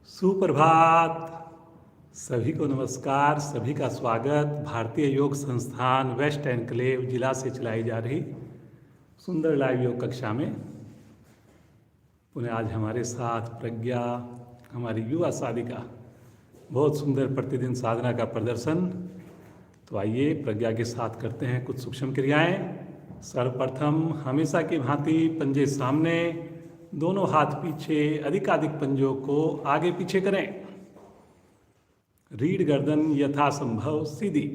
सुप्रभात। सभी को नमस्कार, सभी का स्वागत। भारतीय योग संस्थान वेस्ट एनक्लेव जिला से चलाई जा रही सुंदर लाइव योग कक्षा में पुनः आज हमारे साथ प्रज्ञा, हमारी युवा साधिका, बहुत सुंदर प्रतिदिन साधना का प्रदर्शन। तो आइए प्रज्ञा के साथ करते हैं कुछ सूक्ष्म क्रियाएं। सर्वप्रथम हमेशा की भांति पंजे सामने, दोनों हाथ पीछे, अधिकाधिक पंजों को आगे पीछे करें। रीढ़ गर्दन यथासंभव सीधी।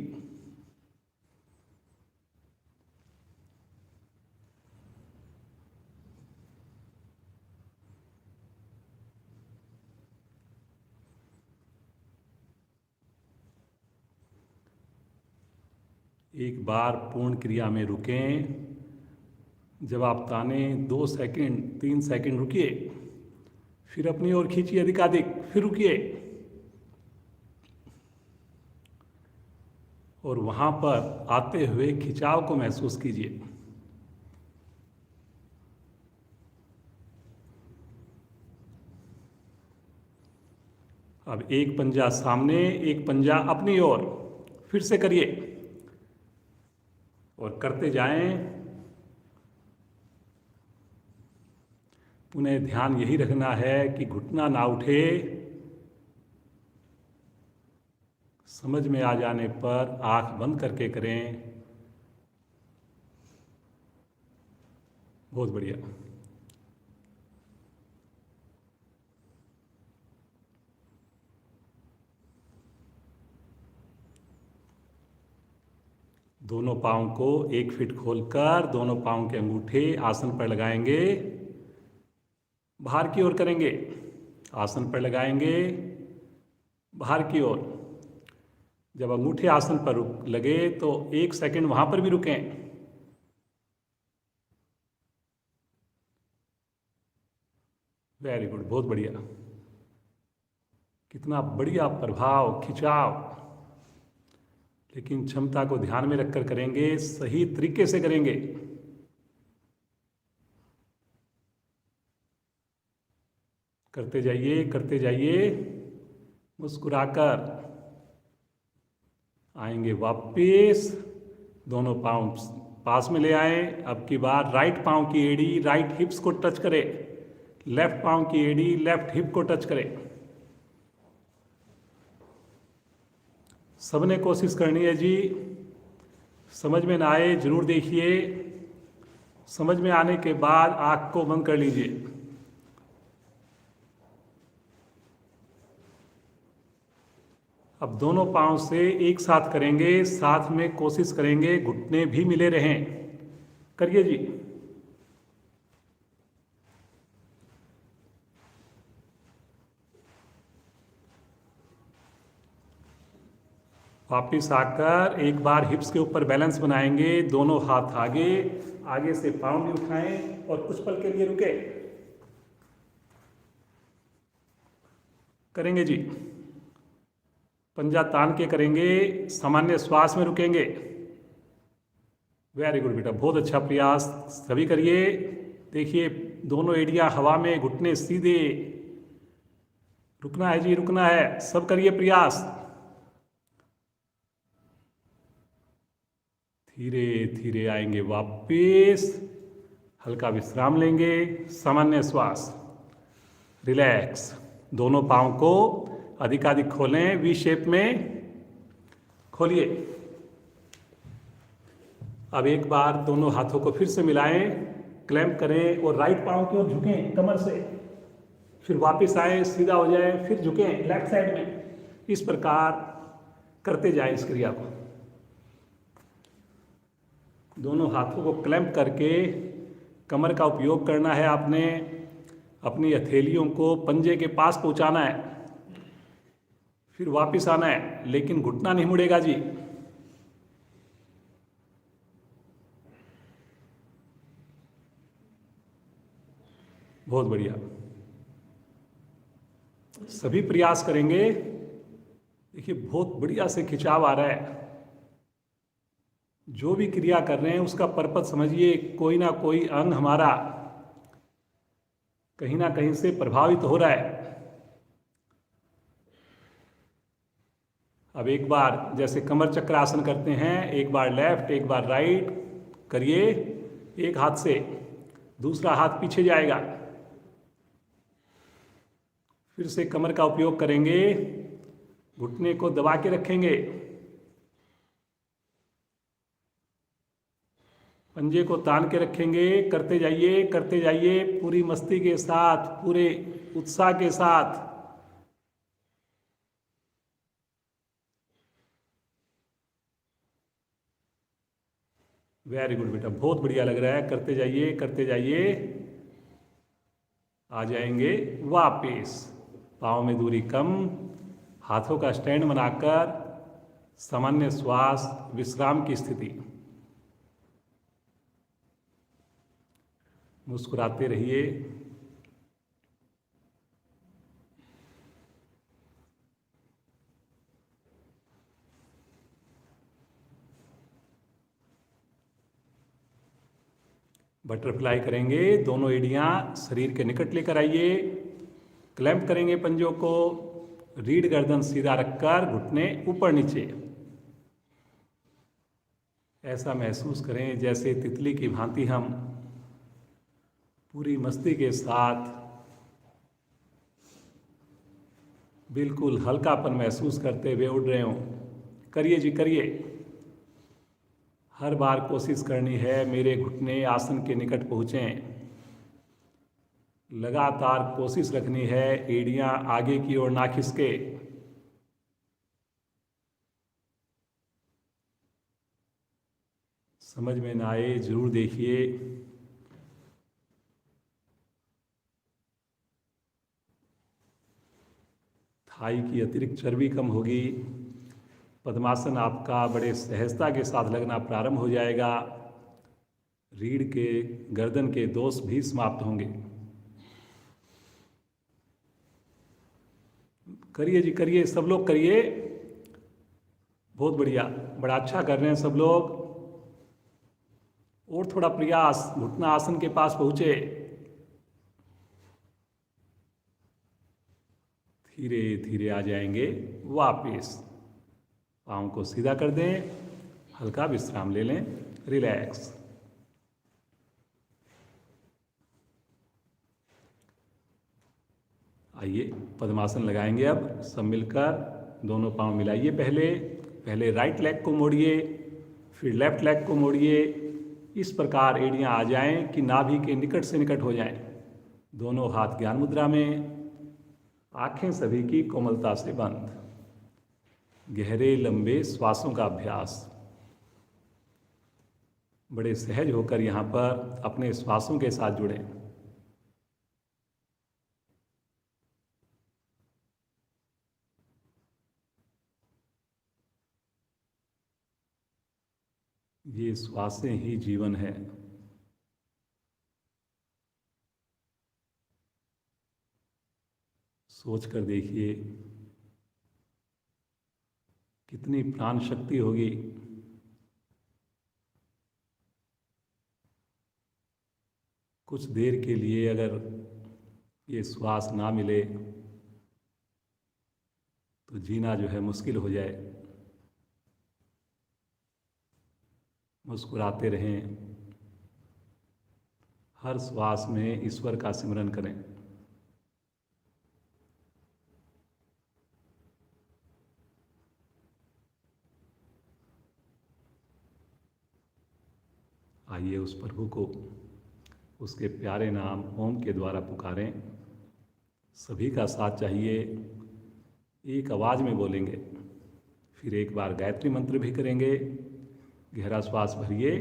एक बार पूर्ण क्रिया में रुकें। जब आप ताने 2 सेकंड 3 सेकंड रुकिए, फिर अपनी ओर खींचिए अधिकाधिक, फिर रुकिए और वहां पर आते हुए खिंचाव को महसूस कीजिए। अब एक पंजा सामने, एक पंजा अपनी ओर, फिर से करिए और करते जाएं। पुनः ध्यान यही रखना है कि घुटना ना उठे। समझ में आ जाने पर आंख बंद करके करें। बहुत बढ़िया। दोनों पांव को 1 फीट खोलकर दोनों पांव के अंगूठे आसन पर लगाएंगे, बाहर की ओर करेंगे। आसन पर लगाएंगे, बाहर की ओर। जब अंगूठे आसन पर लगे तो 1 सेकंड वहां पर भी रुकें। वेरी गुड, बहुत बढ़िया। कितना बढ़िया प्रभाव, खिंचाव। लेकिन क्षमता को ध्यान में रखकर करेंगे, सही तरीके से करेंगे। करते जाइए, करते जाइए। मुस्कुराकर आएंगे वापिस। दोनों पांव पास में ले आए। अब की बार राइट पांव की एड़ी राइट हिप्स को टच करे, लेफ्ट पांव की एड़ी लेफ्ट हिप को टच करे। सबने कोशिश करनी है जी। समझ में ना आए जरूर देखिए। समझ में आने के बाद आंख को बंद कर लीजिए। अब दोनों पांव से एक साथ करेंगे, साथ में कोशिश करेंगे घुटने भी मिले रहें। करिए जी। वापिस आकर एक बार हिप्स के ऊपर बैलेंस बनाएंगे। दोनों हाथ आगे, आगे से पांव भी उठाएं और कुछ पल के लिए रुके। करेंगे जी। पंजा तान के करेंगे, सामान्य श्वास में रुकेंगे। वेरी गुड बेटा, बहुत अच्छा प्रयास। सभी करिए। देखिए दोनों एड़ियां हवा में, घुटने सीधे। रुकना है जी, रुकना है। सब करिए प्रयास। धीरे धीरे आएंगे वापिस। हल्का विश्राम लेंगे, सामान्य श्वास, रिलैक्स। दोनों पांव को अधिकाधिक खोलें, वी शेप में खोलिए। अब एक बार दोनों हाथों को फिर से मिलाएं, क्लैंप करें और राइट पांव की ओर झुकें कमर से। फिर वापस आए, सीधा हो जाए, फिर झुकें लेफ्ट साइड में। इस प्रकार करते जाएं इस क्रिया को। दोनों हाथों को क्लैंप करके कमर का उपयोग करना है आपने। अपनी हथेलियों को पंजे के पास पहुंचाना है, फिर वापस आना है, लेकिन घुटना नहीं मुड़ेगा जी। बहुत बढ़िया। सभी प्रयास करेंगे। देखिए बहुत बढ़िया से खिंचाव आ रहा है। जो भी क्रिया कर रहे हैं उसका पर्पस समझिए। कोई ना कोई अंग हमारा कहीं ना कहीं से प्रभावित हो रहा है। अब एक बार जैसे कमर चक्रासन करते हैं, एक बार लेफ्ट एक बार राइट करिए। एक हाथ से, दूसरा हाथ पीछे जाएगा। फिर से कमर का उपयोग करेंगे, घुटने को दबा के रखेंगे, पंजे को तान के रखेंगे। करते जाइए पूरी मस्ती के साथ, पूरे उत्साह के साथ। वेरी गुड बेटा, बहुत बढ़िया लग रहा है। करते जाइए करते जाइए। आ जाएंगे वापिस। पाँव में दूरी कम, हाथों का स्टैंड बनाकर सामान्य श्वास विश्राम की स्थिति। मुस्कुराते रहिए। बटरफ्लाई करेंगे। दोनों एड़ियां शरीर के निकट लेकर आइए। क्लैंप करेंगे पंजों को। रीढ़ गर्दन सीधा रखकर घुटने ऊपर नीचे। ऐसा महसूस करें जैसे तितली की भांति हम पूरी मस्ती के साथ बिल्कुल हल्कापन महसूस करते हुए उड़ रहे हों। करिए जी करिए। हर बार कोशिश करनी है मेरे घुटने आसन के निकट पहुँचें। लगातार कोशिश रखनी है एड़ियाँ आगे की ओर ना खिसके। समझ में ना आए जरूर देखिए। थाई की अतिरिक्त चर्बी कम होगी। पद्मासन आपका बड़े सहजता के साथ लगना प्रारंभ हो जाएगा। रीढ़ के गर्दन के दोष भी समाप्त होंगे। करिए जी करिए, सब लोग करिए। बहुत बढ़िया, बड़ा अच्छा कर रहे हैं सब लोग। और थोड़ा प्रयास, घुटना आसन के पास पहुँचे। धीरे धीरे आ जाएंगे वापिस। पाँव को सीधा कर दें, हल्का विश्राम ले लें, रिलैक्स। आइए पद्मासन लगाएंगे। अब सब मिलकर दोनों पाँव मिलाइए। पहले राइट लेग को मोड़िए, फिर लेफ्ट लेग को मोड़िए। इस प्रकार एड़ियाँ आ जाएं कि नाभि के निकट से निकट हो जाएं। दोनों हाथ ज्ञान मुद्रा में, आंखें सभी की कोमलता से बंद। गहरे लंबे श्वासों का अभ्यास। बड़े सहज होकर यहाँ पर अपने श्वासों के साथ जुड़ें। ये श्वासें ही जीवन है। सोच कर देखिए कितनी प्राण शक्ति होगी। कुछ देर के लिए अगर ये श्वास ना मिले तो जीना जो है मुश्किल हो जाए। मुस्कुराते रहें। हर श्वास में ईश्वर का सिमरन करें। आइए उस प्रभु को उसके प्यारे नाम ओम के द्वारा पुकारें। सभी का साथ चाहिए। एक आवाज़ में बोलेंगे। फिर एक बार गायत्री मंत्र भी करेंगे। गहरा श्वास भरिए।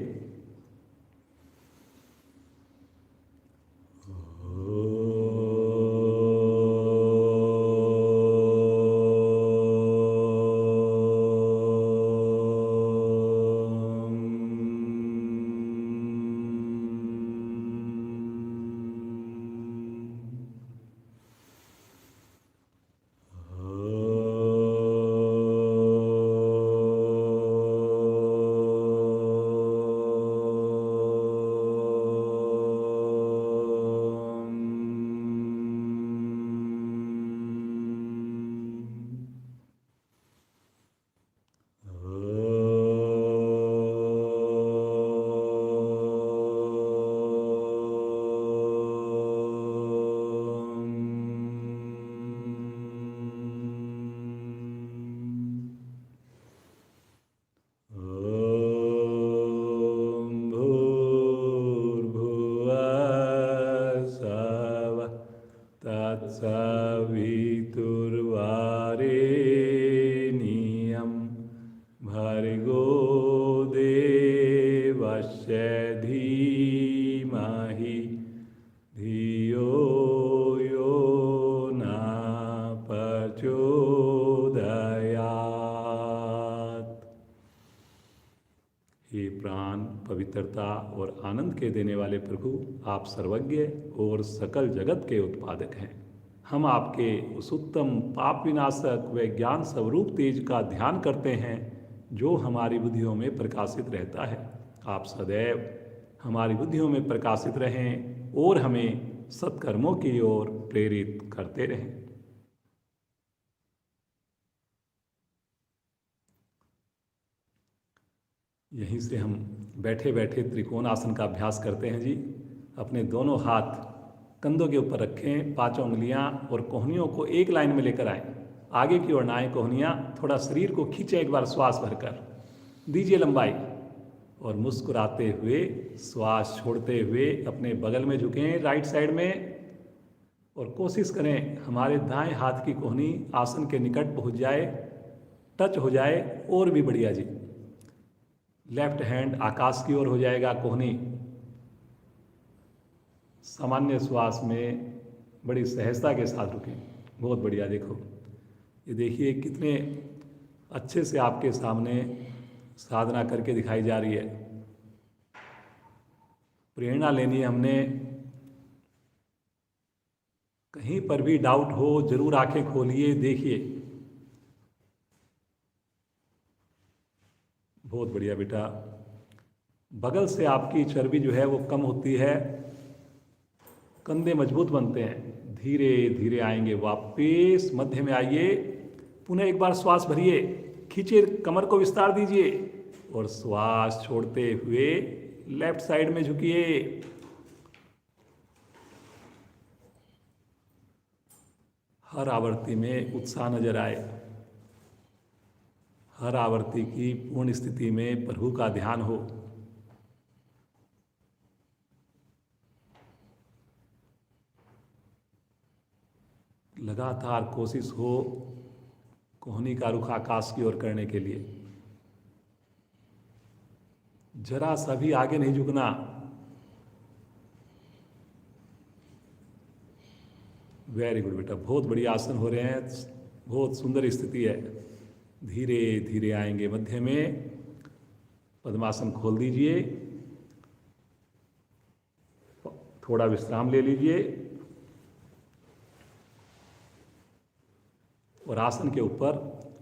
तत्सवितुर्वरेण्यं भर्गो देवस्य धीमहि धियो यो न प्रचोदयात्। हे प्राण, पवित्रता और आनंद के देने वाले प्रभु, आप सर्वज्ञ और सकल जगत के उत्पादक हैं। हम आपके उस उत्तम पाप विनाशक व ज्ञान स्वरूप तेज का ध्यान करते हैं जो हमारी बुद्धियों में प्रकाशित रहता है। आप सदैव हमारी बुद्धियों में प्रकाशित रहें और हमें सत्कर्मों की ओर प्रेरित करते रहें। यहीं से हम बैठे बैठे त्रिकोण आसन का अभ्यास करते हैं जी। अपने दोनों हाथ कंधों के ऊपर रखें, पांचों उंगलियां और कोहनियों को एक लाइन में लेकर आएं। आगे की ओर ना आएं कोहनियां, थोड़ा शरीर को खींचें, एक बार श्वास भरकर दीजिए लंबाई और मुस्कुराते हुए श्वास छोड़ते हुए अपने बगल में झुकें राइट साइड में, और कोशिश करें हमारे दाएं हाथ की कोहनी आसन के निकट पहुंच जाए, टच हो जाए। और भी बढ़िया जी। लेफ्ट हैंड आकाश की ओर हो जाएगा कोहनी। सामान्य श्वास में बड़ी सहजता के साथ रुकें। बहुत बढ़िया। देखो, ये देखिए कितने अच्छे से आपके सामने साधना करके दिखाई जा रही है। प्रेरणा लेनी है हमने। कहीं पर भी डाउट हो जरूर आंखें खोलिए, देखिए। बहुत बढ़िया बेटा। बगल से आपकी चर्बी जो है वो कम होती है, कंधे मजबूत बनते हैं। धीरे धीरे आएंगे वापस, मध्य में आइए। पुनः एक बार श्वास भरिए, खींचिए, कमर को विस्तार दीजिए और श्वास छोड़ते हुए लेफ्ट साइड में झुकिए। हर आवृत्ति में उत्साह नजर आए। हर आवृत्ति की पूर्ण स्थिति में प्रभु का ध्यान हो। लगातार कोशिश हो कोहनी का रुख आकाश की ओर करने के लिए। जरा सा भी आगे नहीं झुकना। वेरी गुड बेटा, बहुत बढ़िया आसन हो रहे हैं, बहुत सुंदर स्थिति है। धीरे धीरे आएंगे मध्य में, पद्मासन खोल दीजिए, थोड़ा विश्राम ले लीजिए और आसन के ऊपर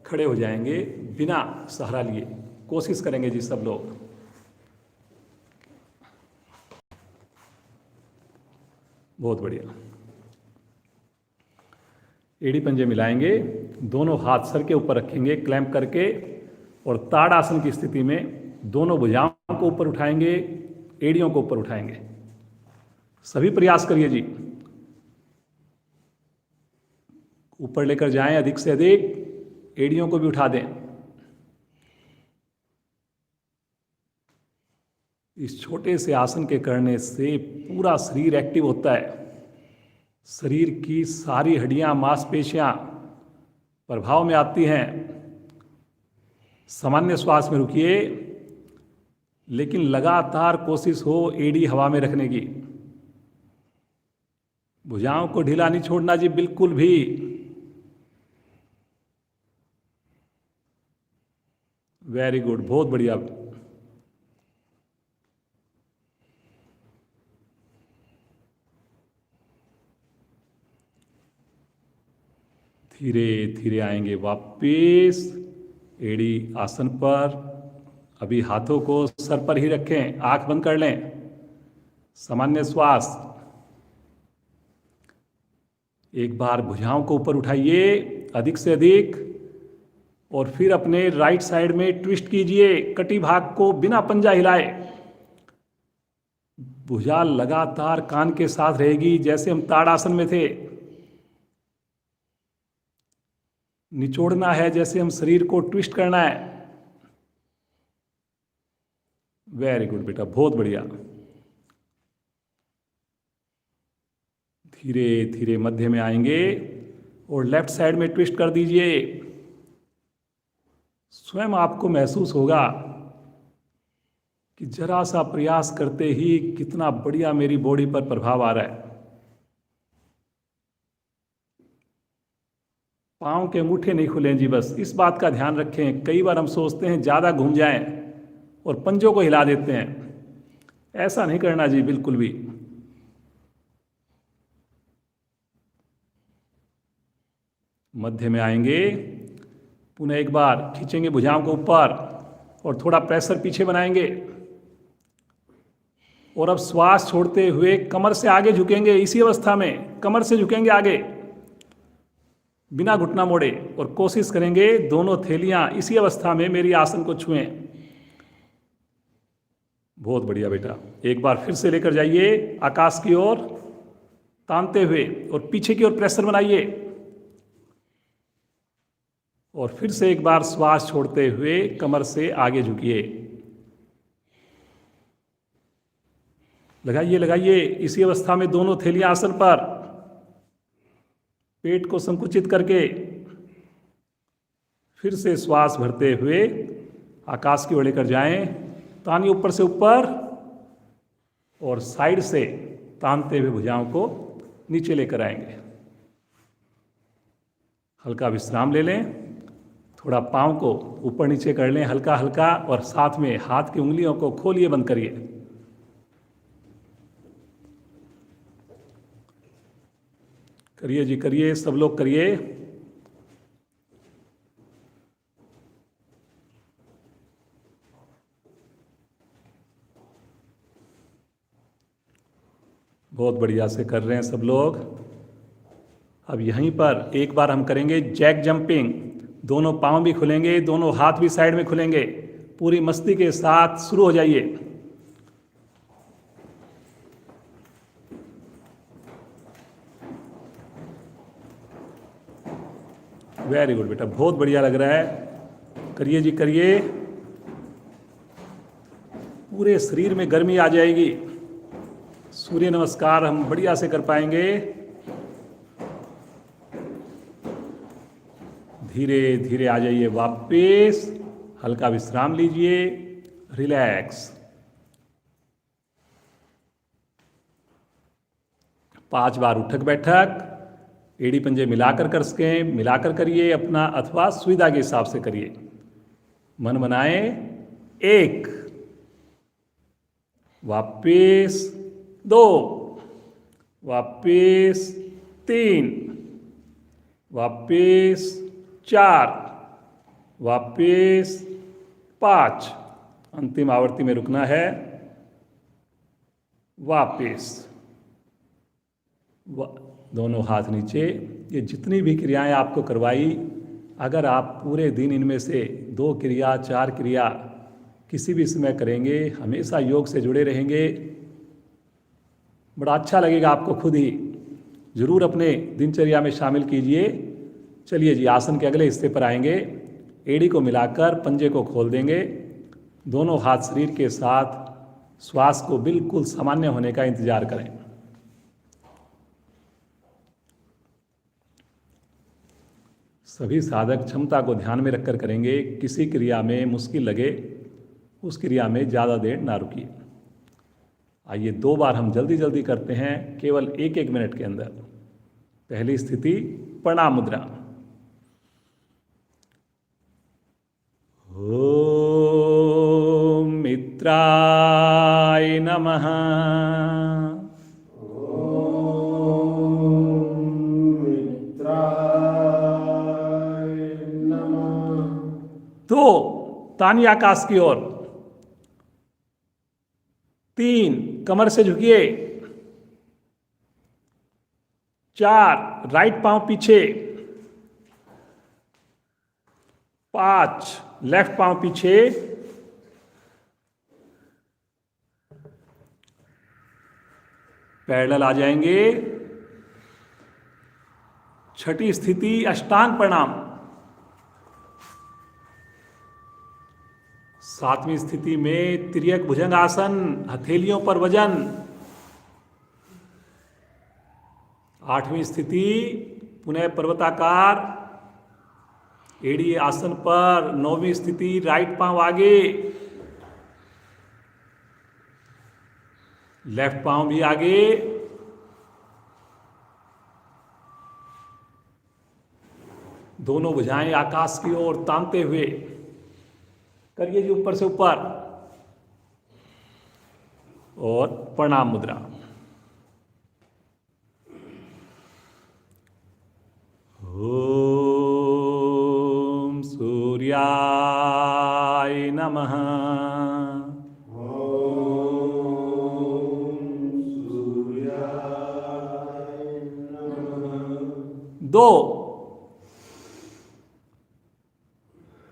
खड़े हो जाएंगे बिना सहारा लिए। कोशिश करेंगे जी सब लोग। बहुत बढ़िया। एड़ी पंजे मिलाएंगे, दोनों हाथ सर के ऊपर रखेंगे क्लैंप करके, और ताड़ आसन की स्थिति में दोनों भुजाओं को ऊपर उठाएंगे, एड़ियों को ऊपर उठाएंगे। सभी प्रयास करिए जी, ऊपर लेकर जाएं अधिक से अधिक, एड़ियों को भी उठा दें। इस छोटे से आसन के करने से पूरा शरीर एक्टिव होता है। शरीर की सारी हड्डियां, मांसपेशियां प्रभाव में आती हैं। सामान्य श्वास में रुकिए, लेकिन लगातार कोशिश हो एड़ी हवा में रखने की। भुजाओं को ढीला नहीं छोड़ना जी, बिल्कुल भी। वेरी गुड, बहुत बढ़िया। धीरे धीरे आएंगे वापिस एड़ी आसन पर। अभी हाथों को सर पर ही रखें, आंख बंद कर लें। सामान्य श्वास। एक बार भुजाओं को ऊपर उठाइए अधिक से अधिक, और फिर अपने राइट साइड में ट्विस्ट कीजिए कटी भाग को बिना पंजा हिलाए। भुजा लगातार कान के साथ रहेगी, जैसे हम ताड़ासन में थे। निचोड़ना है जैसे हम शरीर को ट्विस्ट करना है। वेरी गुड बेटा, बहुत बढ़िया। धीरे धीरे मध्य में आएंगे और लेफ्ट साइड में ट्विस्ट कर दीजिए। स्वयं आपको महसूस होगा कि जरा सा प्रयास करते ही कितना बढ़िया मेरी बॉडी पर प्रभाव आ रहा है। पाँव के अंगूठे नहीं खुलें जी, बस इस बात का ध्यान रखें। कई बार हम सोचते हैं ज़्यादा घूम जाएं और पंजों को हिला देते हैं, ऐसा नहीं करना जी बिल्कुल भी। मध्य में आएंगे, पुनः एक बार खींचेंगे भुजाओं को ऊपर और थोड़ा प्रेशर पीछे बनाएंगे और अब श्वास छोड़ते हुए कमर से आगे झुकेंगे। इसी अवस्था में कमर से झुकेंगे आगे बिना घुटना मोड़े और कोशिश करेंगे दोनों थैलियां इसी अवस्था में मेरी आसन को छुएं। बहुत बढ़िया बेटा, एक बार फिर से लेकर जाइए आकाश की ओर तानते हुए और पीछे की ओर प्रेशर बनाइए और फिर से एक बार श्वास छोड़ते हुए कमर से आगे झुकिए। लगाइए लगाइए इसी अवस्था में दोनों थैलियां आसन पर, पेट को संकुचित करके फिर से श्वास भरते हुए आकाश की ओर लेकर जाएं। तानिए ऊपर से ऊपर और साइड से तानते हुए भुजाओं को नीचे लेकर आएंगे। हल्का विश्राम ले लें, थोड़ा पाँव को ऊपर नीचे कर लें हल्का हल्का और साथ में हाथ की उंगलियों को खोलिए, बंद करिए। करिए जी करिए, सब लोग करिए। बहुत बढ़िया से कर रहे हैं सब लोग। अब यहीं पर एक बार हम करेंगे जैक जंपिंग। दोनों पांव भी खुलेंगे, दोनों हाथ भी साइड में खुलेंगे। पूरी मस्ती के साथ शुरू हो जाइए। वेरी गुड बेटा, बहुत बढ़िया लग रहा है। करिए जी करिए, पूरे शरीर में गर्मी आ जाएगी। सूर्य नमस्कार हम बढ़िया से कर पाएंगे। धीरे धीरे आ जाइए वापस, हल्का विश्राम लीजिए, रिलैक्स। 5 बार उठक बैठक, एड़ी पंजे मिलाकर कर सकें मिलाकर करिए अपना, अथवा सुविधा के हिसाब से करिए। मन बनाए 1, वापिस 2, वापिस 3, वापिस 4, वापिस 5, अंतिम आवृत्ति में रुकना है। वापिस दोनों हाथ नीचे। ये जितनी भी क्रियाएं आपको करवाई, अगर आप पूरे दिन इनमें से 2 क्रिया 4 क्रिया किसी भी समय करेंगे, हमेशा योग से जुड़े रहेंगे, बड़ा अच्छा लगेगा आपको खुद ही। जरूर अपने दिनचर्या में शामिल कीजिए। चलिए जी, आसन के अगले हिस्से पर आएंगे। एड़ी को मिलाकर पंजे को खोल देंगे। दोनों हाथ शरीर के साथ श्वास को बिल्कुल सामान्य होने का इंतजार करें। सभी साधक क्षमता को ध्यान में रखकर करेंगे। किसी क्रिया में मुश्किल लगे, उस क्रिया में ज़्यादा देर ना रुकिए। आइए 2 बार हम जल्दी जल्दी करते हैं, केवल 1-1 मिनट के अंदर। पहली स्थिति प्रणाम मुद्रा। ओम मित्राय नमः। तो तानी आकाश की ओर। 3, कमर से झुकिए। 4, राइट पांव पीछे। 5, लेफ्ट पांव पीछे। पैरेलल आ जाएंगे। 6ठी स्थिति अष्टांग प्रणाम। 7वीं स्थिति में तिर्यक भुजंगासन, हथेलियों पर वजन। आठवीं स्थिति, पुनः पर्वताकार, एड़ी आसन पर। नौवीं स्थिति, राइट पांव आगे, लेफ्ट पांव भी आगे। दोनों भुजाएं आकाश की ओर तानते हुए करिए जी ऊपर से ऊपर, और प्रणाम मुद्रा। ओम सूर्याय नमः। दो,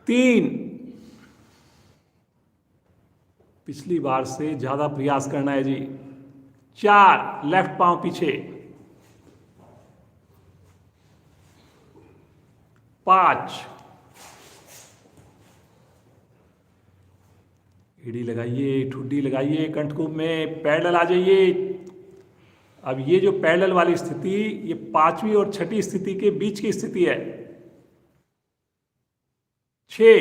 तीन, पिछली बार से ज्यादा प्रयास करना है जी। चार, लेफ्ट पांव पीछे। पांच, एड़ी लगाइए, ठुड्डी लगाइए कंठकूप में, पैरेलल आ जाइए। अब ये जो पैरेलल वाली स्थिति, ये पांचवी और छठी स्थिति के बीच की स्थिति है। 6,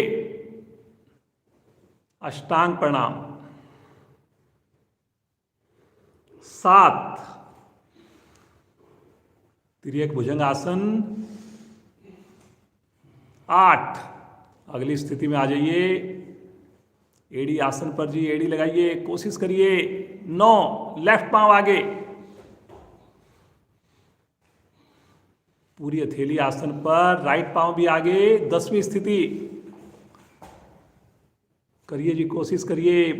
अष्टांग प्रणाम। 7, तिर्यक भुजंग आसन। 8, अगली स्थिति में आ जाइए, एड़ी आसन पर जी, एड़ी लगाइए, कोशिश करिए। 9, लेफ्ट पांव आगे, पूरी हथेली आसन पर, राइट पांव भी आगे। 10वीं स्थिति, करिए जी, कोशिश करिए।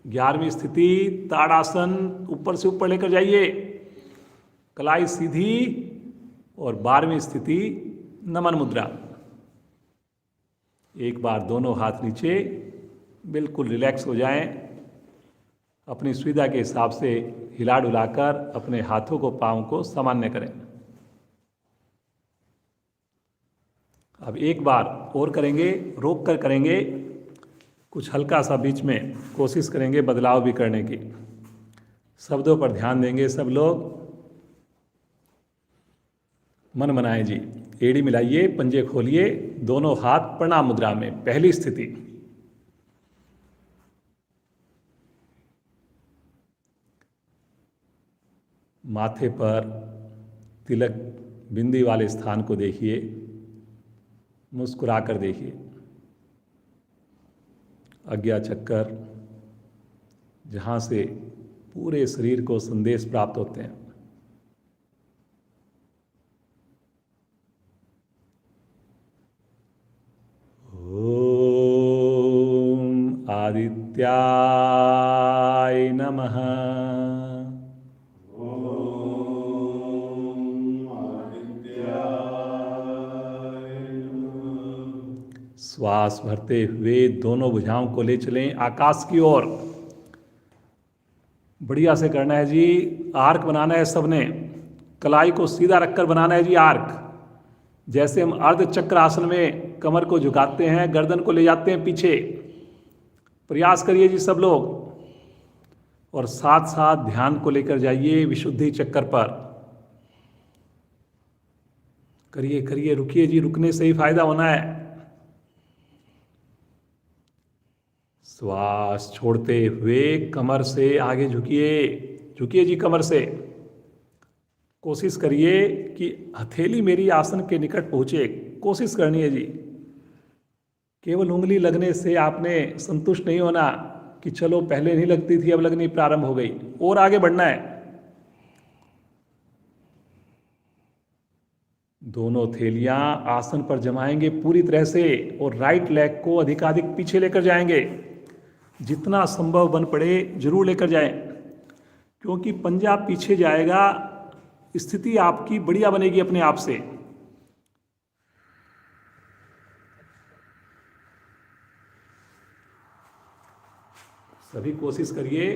11वीं स्थिति, ताड़ासन, ऊपर से ऊपर लेकर जाइए, कलाई सीधी। और 12वीं स्थिति, नमन मुद्रा। एक बार दोनों हाथ नीचे, बिल्कुल रिलैक्स हो जाएं। अपनी सुविधा के हिसाब से हिला डुलाकर अपने हाथों को, पांव को सामान्य करें। अब एक बार और करेंगे, रोक कर करेंगे, कुछ हल्का सा बीच में कोशिश करेंगे बदलाव भी करने की। शब्दों पर ध्यान देंगे सब लोग, मन मनाएं जी। एड़ी मिलाइए, पंजे खोलिए, दोनों हाथ प्रणाम मुद्रा में। पहली स्थिति, माथे पर तिलक बिंदी वाले स्थान को देखिए, मुस्कुराकर देखिए। आज्ञा चक्कर, जहाँ से पूरे शरीर को संदेश प्राप्त होते हैं। ओम आदित्याय नमः। श्वास भरते हुए दोनों भुजाओं को ले चलें आकाश की ओर। बढ़िया से करना है जी। आर्क बनाना है सबने, कलाई को सीधा रखकर बनाना है जी आर्क। जैसे हम अर्ध चक्र आसन में कमर को झुकाते हैं, गर्दन को ले जाते हैं पीछे। प्रयास करिए जी सब लोग, और साथ साथ ध्यान को लेकर जाइए विशुद्धि चक्कर पर। करिए करिए, रुकिए जी, रुकने से ही फायदा होना है। श्वास छोड़ते हुए कमर से आगे झुकिए, झुकिए जी कमर से। कोशिश करिए कि हथेली मेरी आसन के निकट पहुंचे, कोशिश करनी है जी। केवल उंगली लगने से आपने संतुष्ट नहीं होना कि चलो पहले नहीं लगती थी अब लगनी प्रारंभ हो गई, और आगे बढ़ना है। दोनों थेलियां आसन पर जमाएंगे पूरी तरह से, और राइट लेग को अधिकाधिक पीछे लेकर जाएंगे। जितना संभव बन पड़े जरूर लेकर जाएं, क्योंकि पंजा पीछे जाएगा, स्थिति आपकी बढ़िया बनेगी अपने आप से। सभी कोशिश करिए।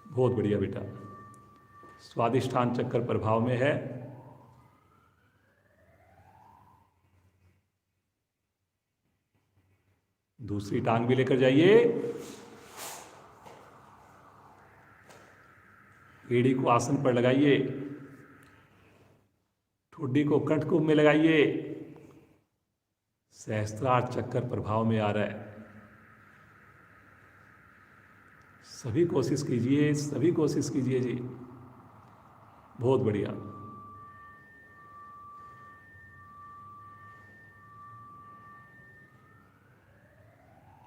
बहुत बढ़िया बेटा। स्वादिष्ठान चक्कर प्रभाव में है। दूसरी टांग भी लेकर जाइए। एड़ी को आसन पर लगाइए, ठुड्डी को कंठकुंभ में लगाइए। सहस्त्रार चक्कर प्रभाव में आ रहा है। सभी कोशिश कीजिए, सभी कोशिश कीजिए जी। बहुत बढ़िया।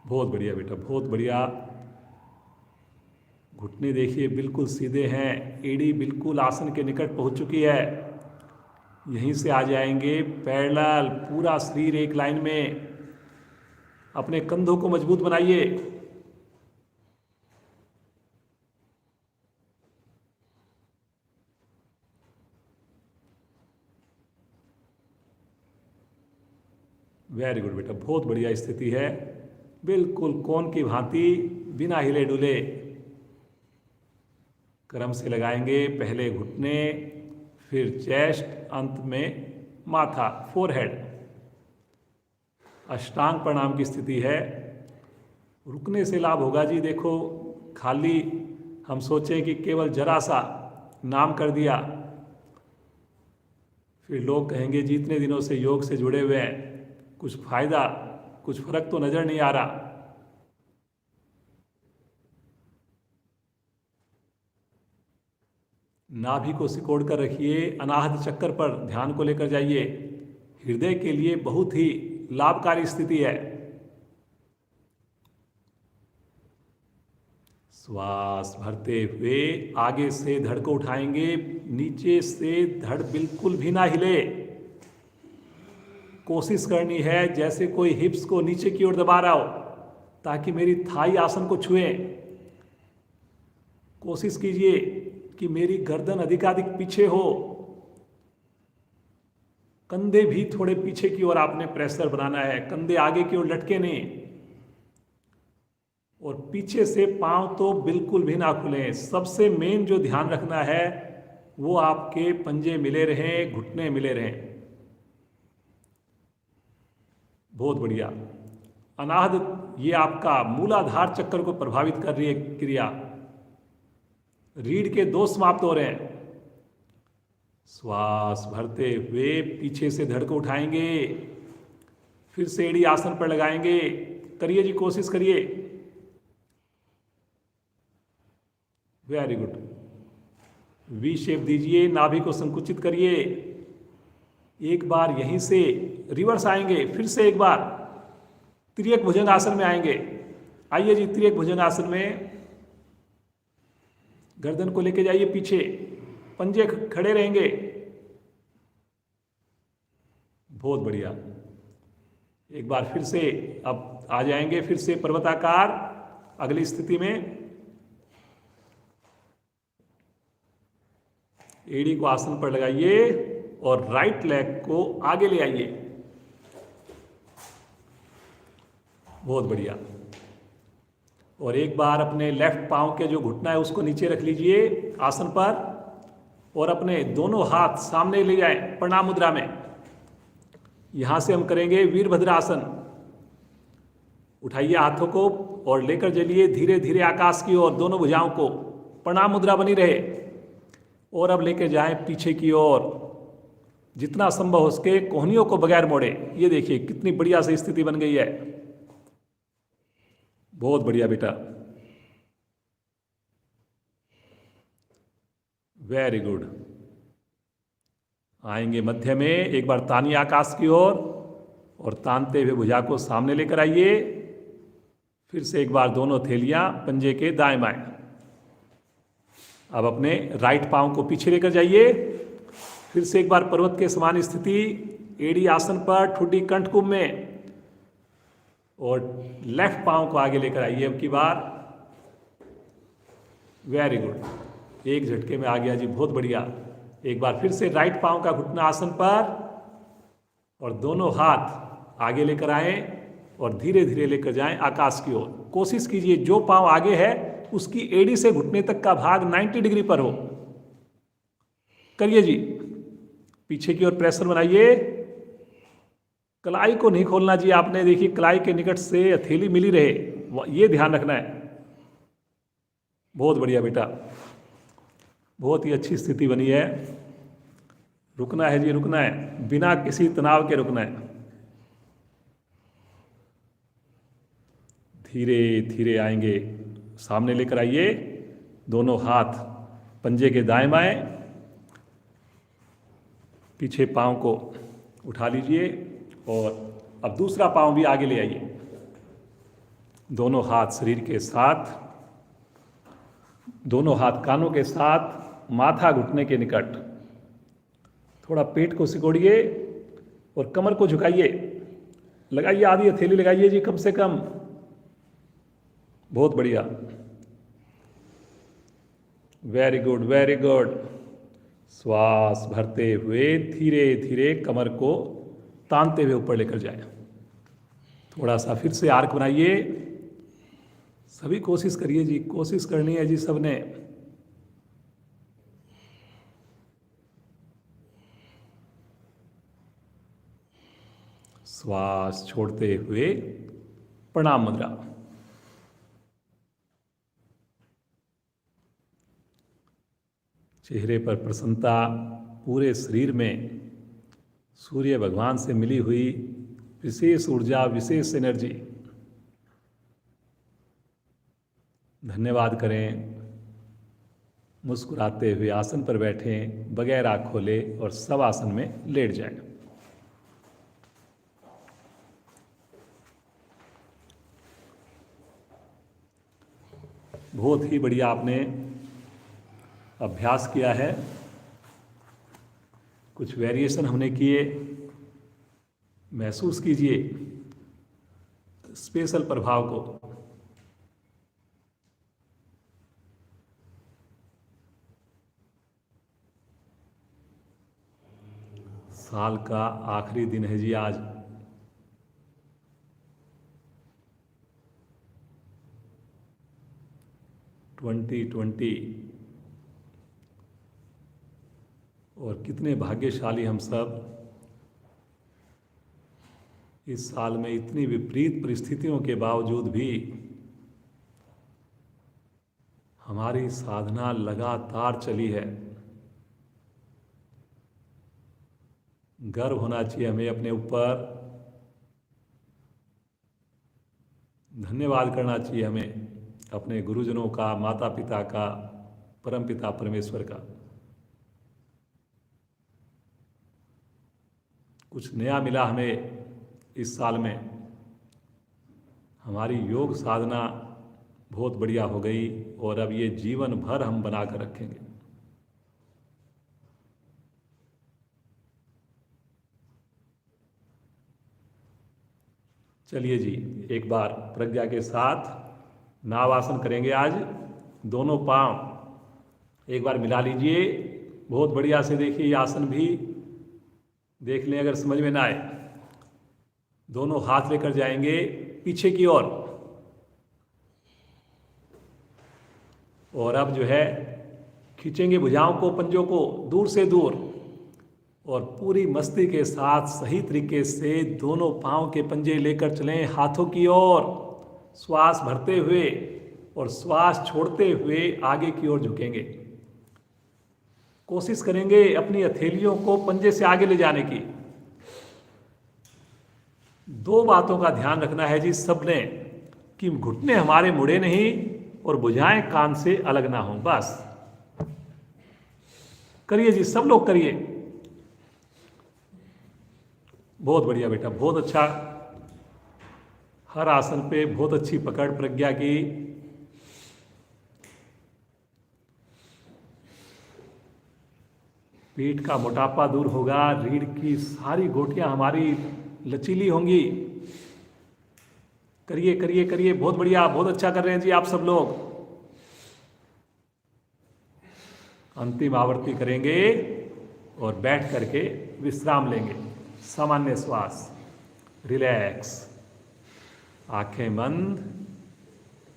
बहुत बढ़िया बेटा, बहुत बढ़िया। घुटने देखिए बिल्कुल सीधे हैं, एड़ी बिल्कुल आसन के निकट पहुंच चुकी है। यहीं से आ जाएंगे पैरेलल, पूरा शरीर एक लाइन में। अपने कंधों को मजबूत बनाइए। वेरी गुड बेटा, बहुत बढ़िया स्थिति है। बिल्कुल कोन की भांति, बिना हिले डुले क्रम से लगाएंगे। पहले घुटने, फिर चेस्ट, अंत में माथा, फोरहेड। अष्टांग प्रणाम की स्थिति है। रुकने से लाभ होगा जी। देखो, खाली हम सोचें कि केवल जरा सा नाम कर दिया, फिर लोग कहेंगे जी इतने दिनों से योग से जुड़े हुए हैं, कुछ फायदा, कुछ फर्क तो नजर नहीं आ रहा। नाभि को सिकोड़ कर रखिए, अनाहत चक्कर पर ध्यान को लेकर जाइए। हृदय के लिए बहुत ही लाभकारी स्थिति है। श्वास भरते हुए आगे से धड़ को उठाएंगे, नीचे से धड़ बिल्कुल भी ना हिले। कोशिश करनी है जैसे कोई हिप्स को नीचे की ओर दबा रहा हो, ताकि मेरी थाई आसन को छुए। कोशिश कीजिए कि मेरी गर्दन अधिकाधिक पीछे हो। कंधे भी थोड़े पीछे की ओर आपने प्रेशर बनाना है, कंधे आगे की ओर लटके नहीं। और पीछे से पांव तो बिल्कुल भी ना खुलें। सबसे मेन जो ध्यान रखना है वो आपके पंजे मिले रहें, घुटने मिले रहें। बहुत बढ़िया। अनाहत ये आपका मूलाधार चक्र को प्रभावित कर रही है क्रिया। रीढ़ के दोष समाप्त हो रहे हैं। श्वास भरते हुए पीछे से धड़ को उठाएंगे, फिर से एड़ी आसन पर लगाएंगे। करिए जी, कोशिश करिए। Very good. वी शेप दीजिए, नाभि को संकुचित करिए। एक बार यहीं से रिवर्स आएंगे, फिर से एक बार त्रियक भुजंग आसन में आएंगे। आइए जी, त्रियक भुजंग आसन में गर्दन को लेके जाइए पीछे, पंजे खड़े रहेंगे। बहुत बढ़िया। एक बार फिर से अब आ जाएंगे, फिर से पर्वताकार अगली स्थिति में। एड़ी को आसन पर लगाइए और राइट लेग को आगे ले आइए। बहुत बढ़िया। और एक बार अपने लेफ्ट पांव के जो घुटना है उसको नीचे रख लीजिए आसन पर, और अपने दोनों हाथ सामने ले जाएं प्रणाम मुद्रा में। यहां से हम करेंगे वीरभद्रासन। उठाइए हाथों को और लेकर चलिए धीरे धीरे आकाश की ओर, दोनों भुजाओं को। प्रणाम मुद्रा बनी रहे। और अब लेकर जाएं पीछे की ओर, जितना संभव हो सके कोहनियों को बगैर मोड़े। ये देखिए कितनी बढ़िया सी स्थिति बन गई है। बहुत बढ़िया बेटा, वेरी गुड। आएंगे मध्य में, एक बार तानिए आकाश की ओर और तानते हुए भुजा को सामने लेकर आइए। फिर से एक बार दोनों थैलियां पंजे के दाएं बाएं। अब अपने राइट पांव को पीछे लेकर जाइए। फिर से एक बार पर्वत के समान स्थिति, एड़ी आसन पर, ठुड्डी कंठकुंभ में, और लेफ्ट पांव को आगे लेकर आइए अब की बार। Very good. एक झटके में आ गया जी, बहुत बढ़िया। एक बार फिर से राइट पांव का घुटना आसन पर और दोनों हाथ आगे लेकर आए और धीरे धीरे लेकर जाएं आकाश की ओर। कोशिश कीजिए जो पांव आगे है उसकी एड़ी से घुटने तक का भाग 90 डिग्री पर हो। करिए जी, पीछे की ओर प्रेशर बनाइए। कलाई को नहीं खोलना जी आपने। देखिए कलाई के निकट से हथेली मिली रहे, ये ध्यान रखना है। बहुत बढ़िया बेटा, बहुत ही अच्छी स्थिति बनी है। रुकना है जी, रुकना है, बिना किसी तनाव के रुकना है। धीरे धीरे आएंगे, सामने लेकर आइए, दोनों हाथ पंजे के दाएं बाएं, पीछे पांव को उठा लीजिए और अब दूसरा पांव भी आगे ले आइए। दोनों हाथ शरीर के साथ, दोनों हाथ कानों के साथ, माथा घुटने के निकट। थोड़ा पेट को सिकोड़िए और कमर को झुकाइए, लगाइए, आधी हथेली लगाइए जी कम से कम। बहुत बढ़िया, वेरी गुड वेरी गुड। श्वास भरते हुए धीरे धीरे कमर को तानते हुए ऊपर लेकर जाए। थोड़ा सा फिर से आर्क बनाइए, सभी कोशिश करिए जी, कोशिश करनी है जी सबने। श्वास छोड़ते हुए प्रणाम मुद्रा। चेहरे पर प्रसन्नता, पूरे शरीर में सूर्य भगवान से मिली हुई विशेष ऊर्जा, विशेष एनर्जी। धन्यवाद करें। मुस्कुराते हुए आसन पर बैठें, बगैर आँख खोले और सब आसन में लेट जाएं। बहुत ही बढ़िया आपने अभ्यास किया है। कुछ वेरिएशन हमने किए, महसूस कीजिए स्पेशल प्रभाव को। साल का आखिरी दिन है जी आज। ट्वेंटी और कितने भाग्यशाली हम सब, इस साल में इतनी विपरीत परिस्थितियों के बावजूद भी हमारी साधना लगातार चली है। गर्व होना चाहिए हमें अपने ऊपर, धन्यवाद करना चाहिए हमें अपने गुरुजनों का, माता पिता का, परमपिता परमेश्वर का। कुछ नया मिला हमें इस साल में। हमारी योग साधना बहुत बढ़िया हो गई और अब ये जीवन भर हम बना कर रखेंगे। चलिए जी, एक बार प्रज्ञा के साथ नावासन करेंगे आज। दोनों पांव एक बार मिला लीजिए, बहुत बढ़िया से देखिए। ये आसन भी देख लें अगर समझ में ना आए। दोनों हाथ लेकर जाएंगे पीछे की ओर और अब जो है खींचेंगे भुजाओं को, पंजों को दूर से दूर और पूरी मस्ती के साथ सही तरीके से दोनों पांव के पंजे लेकर चलें हाथों की ओर। श्वास भरते हुए और श्वास छोड़ते हुए आगे की ओर झुकेंगे। कोशिश करेंगे अपनी हथेलियों को पंजे से आगे ले जाने की। दो बातों का ध्यान रखना है जी सबने, कि घुटने हमारे मुड़े नहीं और भुजाएं कान से अलग ना हो। बस करिए जी, सब लोग करिए। बहुत बढ़िया बेटा, बहुत अच्छा। हर आसन पे बहुत अच्छी पकड़ प्रज्ञा की। पीठ का मोटापा दूर होगा, रीढ़ की सारी गोटियां हमारी लचीली होंगी। करिए करिए करिए, बहुत बढ़िया, बहुत अच्छा कर रहे हैं जी आप सब लोग। अंतिम आवर्ती करेंगे और बैठ करके विश्राम लेंगे। सामान्य श्वास, रिलैक्स, आंखें बंद,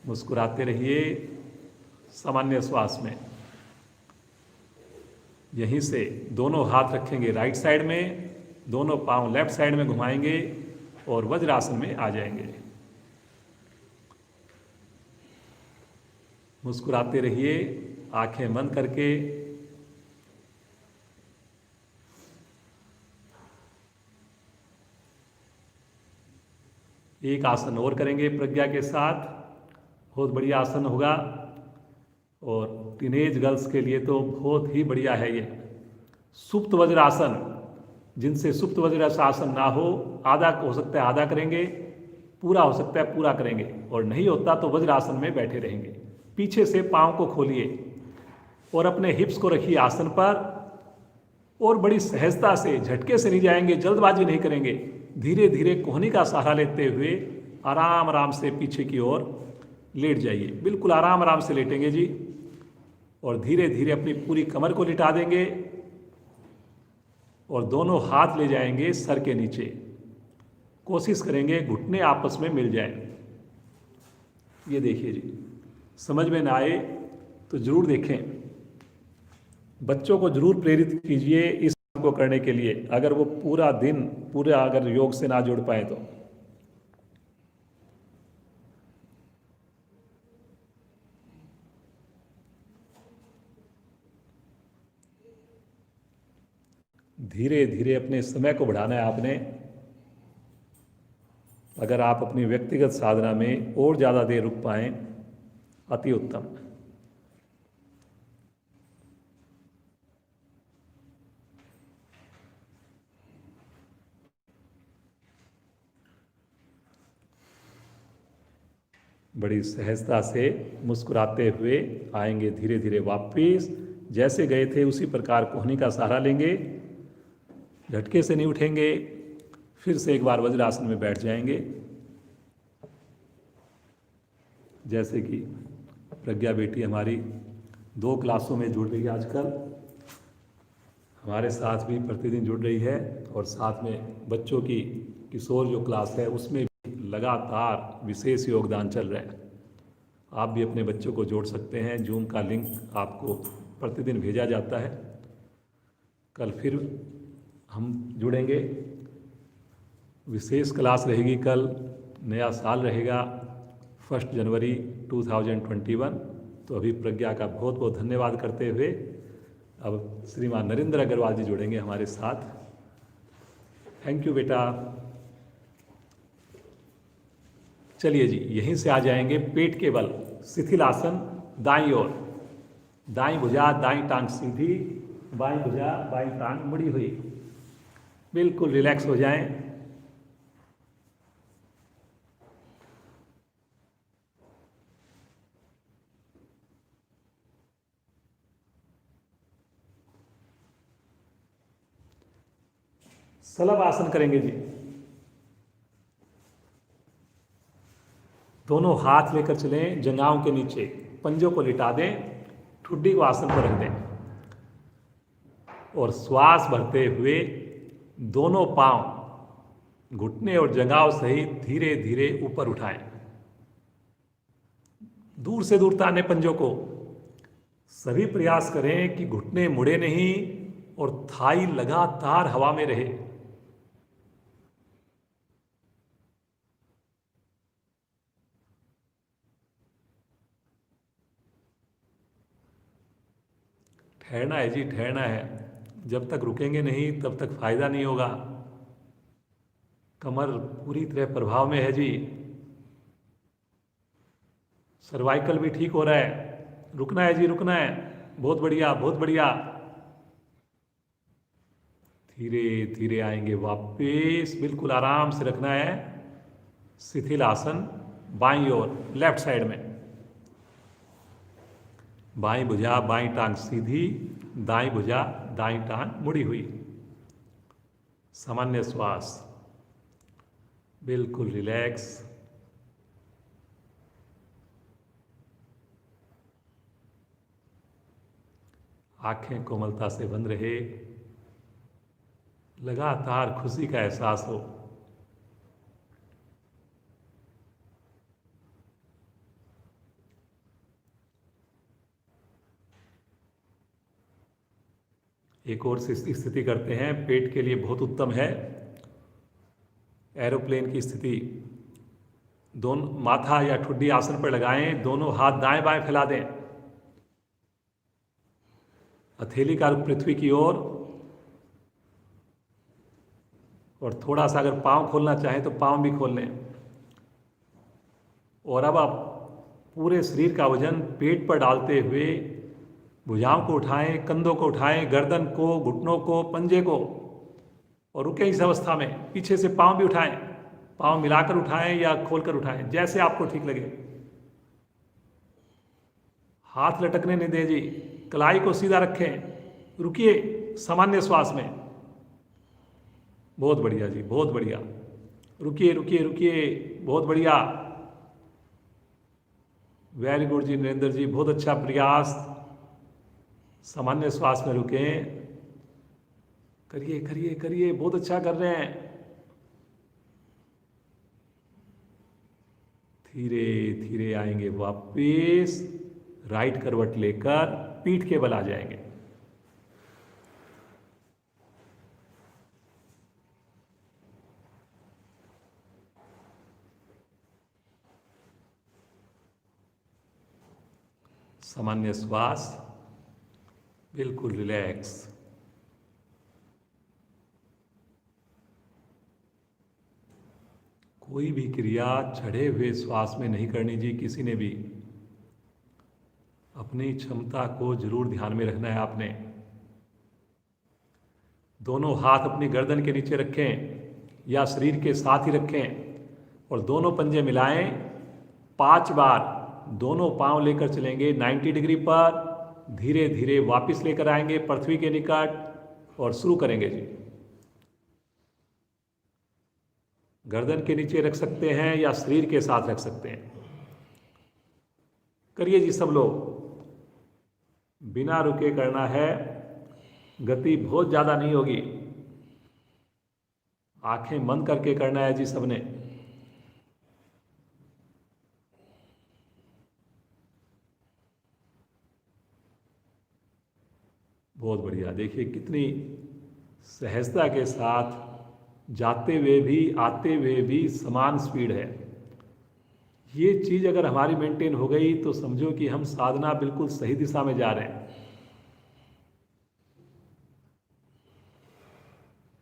मुस्कुराते रहिए सामान्य श्वास में। यहीं से दोनों हाथ रखेंगे राइट साइड में, दोनों पांव लेफ्ट साइड में घुमाएंगे और वज्रासन में आ जाएंगे। मुस्कुराते रहिए आंखें बंद करके, एक आसन और करेंगे प्रज्ञा के साथ, बहुत बढ़िया आसन होगा और टीनेज गर्ल्स के लिए तो बहुत ही बढ़िया है ये सुप्त वज्रासन। जिनसे सुप्त वज्रासन ना हो, आधा हो सकता है आधा करेंगे, पूरा हो सकता है पूरा करेंगे, और नहीं होता तो वज्रासन में बैठे रहेंगे। पीछे से पाँव को खोलिए और अपने हिप्स को रखिए आसन पर, और बड़ी सहजता से, झटके से नहीं जाएंगे, जल्दबाजी नहीं करेंगे, धीरे धीरे कोहनी का सहारा लेते हुए आराम आराम से पीछे की ओर लेट जाइए। बिल्कुल आराम आराम से लेटेंगे जी, और धीरे धीरे अपनी पूरी कमर को लिटा देंगे और दोनों हाथ ले जाएंगे सर के नीचे। कोशिश करेंगे घुटने आपस में मिल जाए। ये देखिए जी, समझ में ना आए तो जरूर देखें, बच्चों को जरूर प्रेरित कीजिए इस काम को करने के लिए, अगर वो पूरा दिन पूरा अगर योग से ना जुड़ पाए तो। धीरे धीरे अपने समय को बढ़ाना है आपने। अगर आप अपनी व्यक्तिगत साधना में और ज़्यादा देर रुक पाएं, अति उत्तम। बड़ी सहजता से मुस्कुराते हुए आएंगे धीरे धीरे वापस। जैसे गए थे उसी प्रकार कोहनी का सहारा लेंगे, झटके से नहीं उठेंगे, फिर से एक बार वज्रासन में बैठ जाएंगे। जैसे कि प्रज्ञा बेटी हमारी 2 क्लासों में जुड़ रही है आजकल, हमारे साथ भी प्रतिदिन जुड़ रही है, और साथ में बच्चों की किशोर जो क्लास है उसमें भी लगातार विशेष योगदान चल रहा है। आप भी अपने बच्चों को जोड़ सकते हैं, जूम का लिंक आपको प्रतिदिन भेजा जाता है। कल फिर हम जुड़ेंगे, विशेष क्लास रहेगी कल, नया साल रहेगा 1 जनवरी 2021। तो अभी प्रज्ञा का बहुत बहुत धन्यवाद करते हुए अब श्रीमान नरेंद्र अग्रवाल जी जुड़ेंगे हमारे साथ। थैंक यू बेटा। चलिए जी, यहीं से आ जाएंगे पेट के बल, शिथिल आसन, दाईं ओर, दाईं भुजा दाईं टांग सीधी, बाईं भुजा बाईं टांग मुड़ी हुई। बिल्कुल रिलैक्स हो जाएं। सलभ आसन करेंगे जी। दोनों हाथ लेकर चलें जंघाओं के नीचे, पंजों को लिटा दें, ठुड्डी को आसन पर रख दें, और श्वास भरते हुए दोनों पांव घुटने और जंघाओं सहित धीरे धीरे ऊपर उठाएं। दूर से दूर ताने पंजों को। सभी प्रयास करें कि घुटने मुड़े नहीं और थाई लगातार हवा में रहे। ठहरना है जी, ठहरना है। जब तक रुकेंगे नहीं तब तक फायदा नहीं होगा। कमर पूरी तरह प्रभाव में है जी, सर्वाइकल भी ठीक हो रहा है। रुकना है जी, रुकना है। बहुत बढ़िया, बहुत बढ़िया। धीरे धीरे आएंगे वापस, बिल्कुल आराम से रखना है। शिथिल आसन, बाईं ओर लेफ्ट साइड में, बाईं भुजा बाईं टांग सीधी, दाईं भुजा दाईं टांग मुड़ी हुई। सामान्य श्वास, बिल्कुल रिलैक्स। आंखें कोमलता से बंद रहे, लगातार खुशी का एहसास हो। एक और स्थिति करते हैं, पेट के लिए बहुत उत्तम है। एरोप्लेन की स्थिति, दोनों माथा या ठुड्डी आसन पर लगाएं, दोनों हाथ दाएं बाएं फैला दें, हथेली का रुख पृथ्वी की ओर, और थोड़ा सा अगर पांव खोलना चाहें तो पांव भी खोल लें। और अब आप पूरे शरीर का वजन पेट पर डालते हुए भुजाओं को उठाएं, कंधों को उठाएं, गर्दन को, घुटनों को, पंजे को, और रुके इस अवस्था में। पीछे से पांव भी उठाएं, पांव मिलाकर उठाएं या खोलकर उठाएं, जैसे आपको ठीक लगे। हाथ लटकने नहीं दें जी, कलाई को सीधा रखें, रुकिए सामान्य श्वास में। बहुत बढ़िया जी, बहुत बढ़िया। रुकिए रुकिए रुकिए, बहुत बढ़िया, वेरी गुड जी नरेंद्र जी, बहुत अच्छा प्रयास। सामान्य श्वास में रुकें, करिए करिए करिए, बहुत अच्छा कर रहे हैं। धीरे धीरे आएंगे वापिस, राइट करवट लेकर पीठ के बल आ जाएंगे। सामान्य श्वास, बिल्कुल रिलैक्स। कोई भी क्रिया चढ़े हुए श्वास में नहीं करनी जी, किसी ने भी। अपनी क्षमता को जरूर ध्यान में रखना है आपने। दोनों हाथ अपनी गर्दन के नीचे रखें या शरीर के साथ ही रखें और दोनों पंजे मिलाएं। 5 बार दोनों पांव लेकर चलेंगे 90 डिग्री पर, धीरे धीरे वापस लेकर आएंगे पृथ्वी के निकट और शुरू करेंगे जी। गर्दन के नीचे रख सकते हैं या शरीर के साथ रख सकते हैं। करिए जी सब लोग, बिना रुके करना है, गति बहुत ज़्यादा नहीं होगी। आंखें बंद करके करना है जी सबने। बहुत बढ़िया, देखिए कितनी सहजता के साथ जाते हुए भी आते हुए भी समान स्पीड है। ये चीज़ अगर हमारी मेंटेन हो गई तो समझो कि हम साधना बिल्कुल सही दिशा में जा रहे हैं।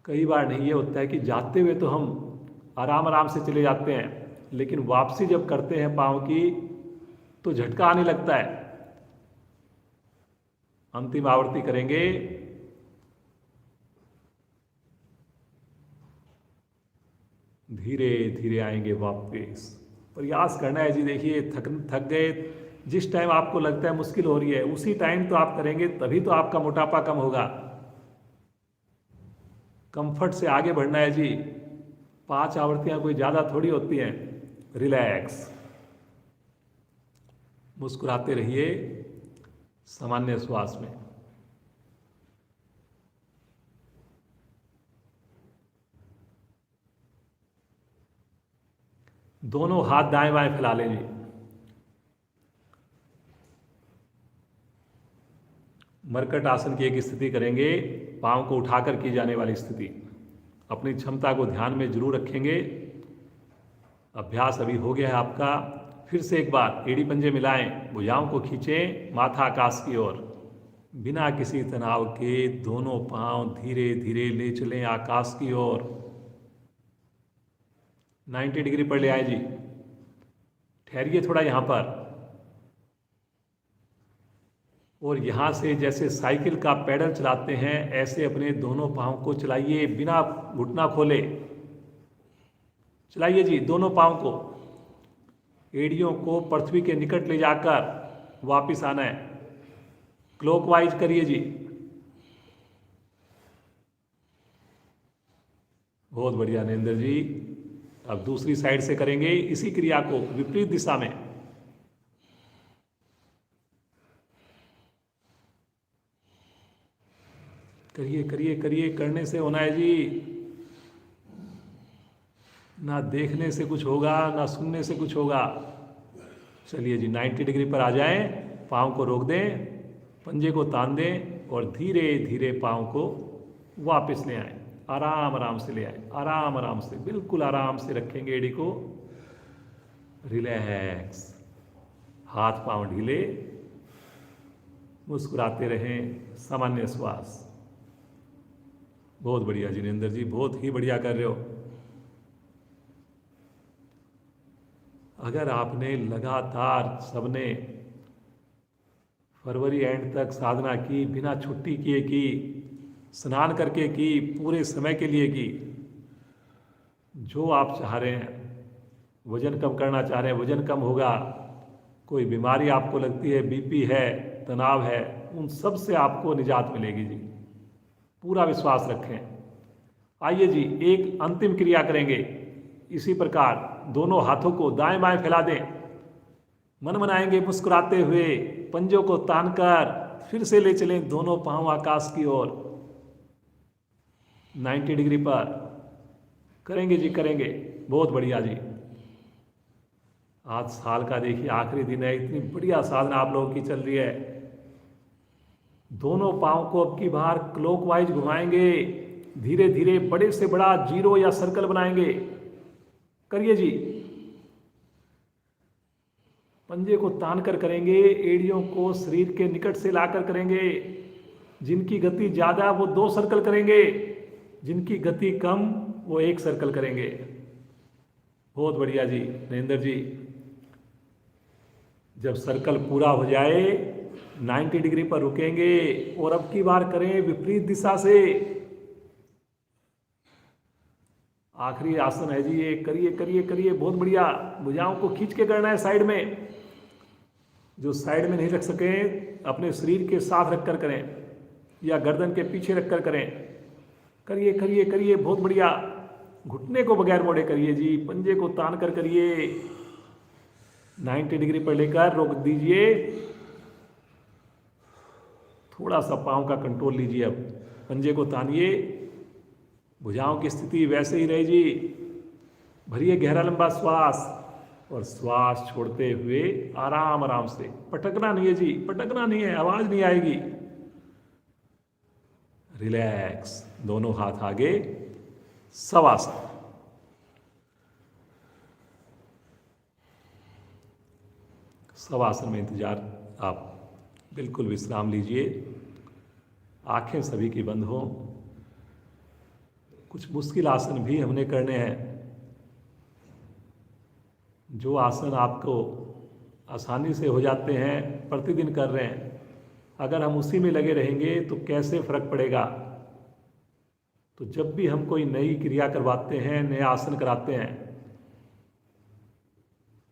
कई बार नहीं, ये होता है कि जाते हुए तो हम आराम आराम से चले जाते हैं, लेकिन वापसी जब करते हैं पाँव की तो झटका आने लगता है। अंतिम आवृत्ति करेंगे। धीरे धीरे आएंगे वापस, प्रयास करना है जी। देखिए थक गए, जिस टाइम आपको लगता है मुश्किल हो रही है उसी टाइम तो आप करेंगे, तभी तो आपका मोटापा कम होगा। कंफर्ट से आगे बढ़ना है जी। 5 आवृत्तियां कोई ज़्यादा थोड़ी होती हैं। रिलैक्स, मुस्कुराते रहिए सामान्य श्वास में। दोनों हाथ दाएं बाएं फैला लें जी। मरकट आसन की एक स्थिति करेंगे, पांव को उठाकर की जाने वाली स्थिति। अपनी क्षमता को ध्यान में जरूर रखेंगे। अभ्यास अभी हो गया है आपका। फिर से एक बार एड़ी पंजे मिलाएं, भुजाओं को खींचें माथा आकाश की ओर। बिना किसी तनाव के दोनों पांव धीरे धीरे ले चलें आकाश की ओर। 90 डिग्री पर ले आए जी। ठहरिए थोड़ा यहाँ पर, और यहाँ से जैसे साइकिल का पैडल चलाते हैं ऐसे अपने दोनों पांव को चलाइए, बिना घुटना खोले चलाइए जी। दोनों पांव को, एड़ियों को पृथ्वी के निकट ले जाकर वापिस आना है। क्लॉकवाइज करिए जी। बहुत बढ़िया नरेंद्र जी। अब दूसरी साइड से करेंगे इसी क्रिया को विपरीत दिशा में। करिए करिए करिए, करने से होना है जी। ना देखने से कुछ होगा, ना सुनने से कुछ होगा। चलिए जी, 90 डिग्री पर आ जाएं, पाँव को रोक दें, पंजे को तान दें और धीरे धीरे पाँव को वापस ले आएं। आराम आराम से ले आएं, आराम आराम से, बिल्कुल आराम से रखेंगे एड़ी को। रिलैक्स, हाथ पाँव ढीले, मुस्कुराते रहें, सामान्य श्वास। बहुत बढ़िया जिनेंद्र जी, बहुत ही बढ़िया कर रहे हो। अगर आपने लगातार सबने फरवरी एंड तक साधना की, बिना छुट्टी किए की, स्नान करके की, पूरे समय के लिए की, जो आप चाह रहे हैं, वज़न कम करना चाह रहे हैं, वज़न कम होगा, कोई बीमारी आपको लगती है, बीपी है, तनाव है, उन सब से आपको निजात मिलेगी जी। पूरा विश्वास रखें। आइए जी, एक अंतिम क्रिया करेंगे। इसी प्रकार दोनों हाथों को दाएं बाएं फैला दें, मन मनाएंगे मुस्कुराते हुए, पंजों को तानकर फिर से ले चलें दोनों पांव आकाश की ओर 90 डिग्री पर। करेंगे जी, करेंगे, बहुत बढ़िया जी। आज साल का देखिए आखिरी दिन है, इतनी बढ़िया साधना आप लोगों की चल रही है। दोनों पांव को अब की बार क्लॉकवाइज घुमाएंगे, धीरे धीरे बड़े से बड़ा जीरो या सर्कल बनाएंगे। करिए जी, पंजे को तान कर करेंगे, एड़ियों को शरीर के निकट से लाकर करेंगे। जिनकी गति ज़्यादा वो 2 सर्कल करेंगे, जिनकी गति कम वो 1 सर्कल करेंगे। बहुत बढ़िया जी नरेंद्र जी। जब सर्कल पूरा हो जाए 90 डिग्री पर रुकेंगे और अब की बार करें विपरीत दिशा से। आखिरी आसन है जी ये, करिए करिए करिए, बहुत बढ़िया। भुजाओं को खींच के करना है साइड में। जो साइड में नहीं रख सके अपने शरीर के साथ रखकर करें या गर्दन के पीछे रखकर करें। करिए करिए करिए, बहुत बढ़िया। घुटने को बगैर मोड़े करिए जी, पंजे को तान कर करिए। 90 डिग्री पर लेकर रोक दीजिए, थोड़ा सा पांव का कंट्रोल लीजिए। अब पंजे को तानिए, भुजाओं की स्थिति वैसे ही रहे जी। भरिए गहरा लंबा श्वास और श्वास छोड़ते हुए आराम आराम से। पटकना नहीं है जी, पटकना नहीं है, आवाज नहीं आएगी। रिलैक्स, दोनों हाथ आगे, शवासन। शवासन में इंतजार आप बिल्कुल विश्राम लीजिए। आंखें सभी की बंद हो। कुछ मुश्किल आसन भी हमने करने हैं। जो आसन आपको आसानी से हो जाते हैं, प्रतिदिन कर रहे हैं, अगर हम उसी में लगे रहेंगे तो कैसे फर्क पड़ेगा। तो जब भी हम कोई नई क्रिया करवाते हैं, नया आसन कराते हैं,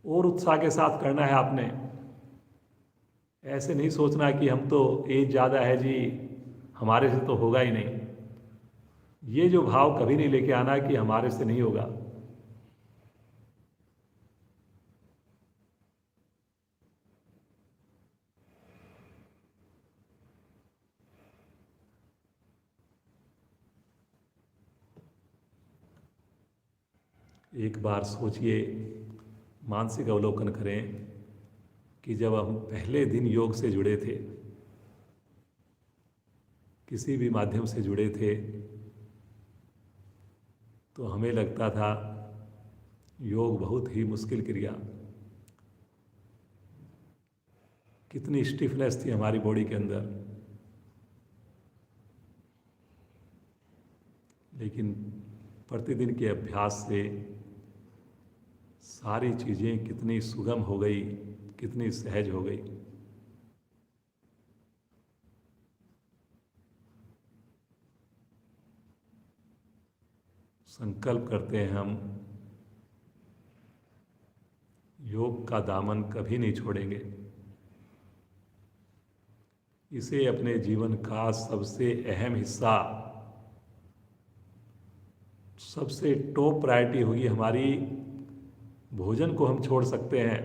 और उत्साह के साथ करना है आपने। ऐसे नहीं सोचना कि हम तो एज ज़्यादा है जी, हमारे से तो होगा ही नहीं। ये जो भाव कभी नहीं लेके आना कि हमारे से नहीं होगा। एक बार सोचिए, मानसिक अवलोकन करें कि जब हम पहले दिन योग से जुड़े थे, किसी भी माध्यम से जुड़े थे, तो हमें लगता था योग बहुत ही मुश्किल क्रिया। कितनी स्टिफनेस थी हमारी बॉडी के अंदर। लेकिन प्रतिदिन के अभ्यास से सारी चीज़ें कितनी सुगम हो गई, कितनी सहज हो गई। संकल्प करते हैं हम, योग का दामन कभी नहीं छोड़ेंगे। इसे अपने जीवन का सबसे अहम हिस्सा, सबसे टॉप प्रायोरिटी होगी हमारी। भोजन को हम छोड़ सकते हैं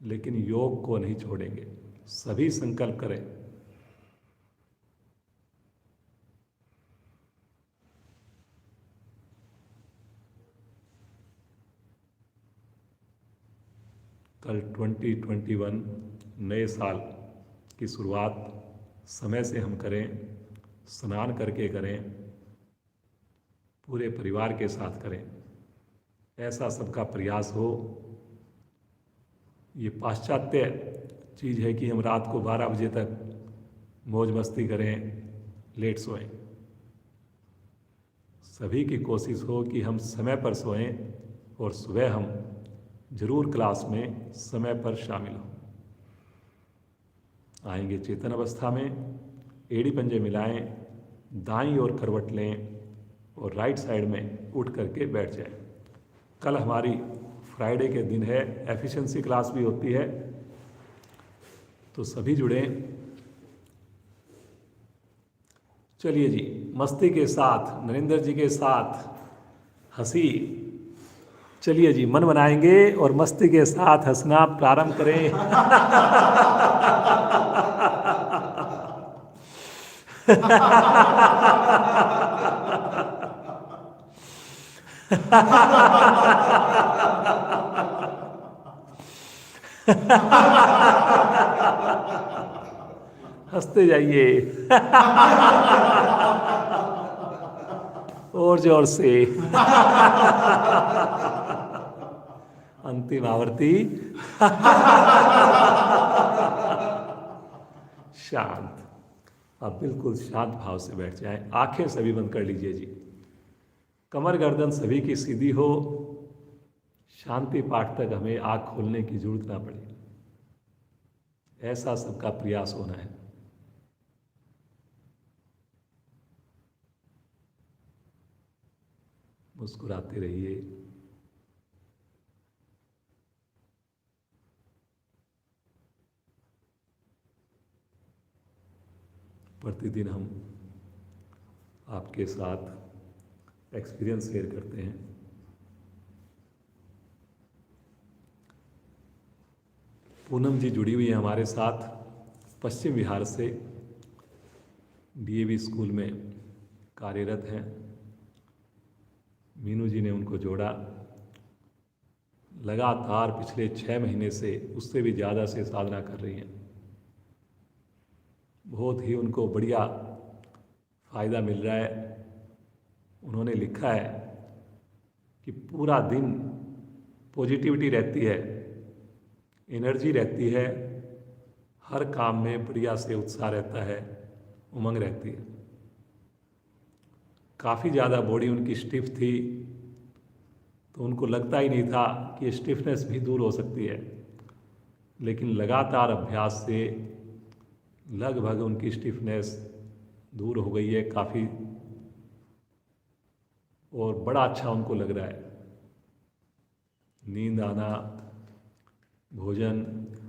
लेकिन योग को नहीं छोड़ेंगे। सभी संकल्प करें। कल 2021 नए साल की शुरुआत समय से हम करें, स्नान करके करें, पूरे परिवार के साथ करें। ऐसा सबका प्रयास हो। ये पाश्चात्य चीज़ है कि हम रात को 12 बजे तक मौज मस्ती करें, लेट सोएं। सभी की कोशिश हो कि हम समय पर सोएं और सुबह हम जरूर क्लास में समय पर शामिल हो। आएंगे चेतन अवस्था में, एड़ी पंजे मिलाएं, दाईं ओर करवट लें और राइट साइड में उठ करके बैठ जाएं। कल हमारी फ्राइडे के दिन है, एफिशिएंसी क्लास भी होती है, तो सभी जुड़ें। चलिए जी, मस्ती के साथ नरेंद्र जी के साथ हंसी। चलिए जी, मन बनाएंगे और मस्ती के साथ हंसना प्रारंभ करें। हंसते जाइए। और जोर से। अंतिम आवर्ती। शांत। अब बिल्कुल शांत भाव से बैठ जाएं, आंखें सभी बंद कर लीजिए जी। कमर गर्दन सभी की सीधी हो। शांति पाठ तक हमें आंख खोलने की जरूरत ना पड़े, ऐसा सबका प्रयास होना है। मुस्कुराते रहिए। प्रतिदिन हम आपके साथ एक्सपीरियंस शेयर करते हैं। पूनम जी जुड़ी हुई है हमारे साथ, पश्चिम बिहार से, डीएवी स्कूल में कार्यरत हैं। मीनू जी ने उनको जोड़ा। लगातार पिछले 6 महीने से, उससे भी ज़्यादा से साधना कर रही हैं। बहुत ही उनको बढ़िया फ़ायदा मिल रहा है। उन्होंने लिखा है कि पूरा दिन पॉजिटिविटी रहती है, एनर्जी रहती है, हर काम में बढ़िया से उत्साह रहता है, उमंग रहती है। काफ़ी ज़्यादा बॉडी उनकी स्टिफ थी, तो उनको लगता ही नहीं था कि स्टिफनेस भी दूर हो सकती है, लेकिन लगातार अभ्यास से लगभग उनकी स्टिफनेस दूर हो गई है काफ़ी, और बड़ा अच्छा उनको लग रहा है। नींद आना, भोजन,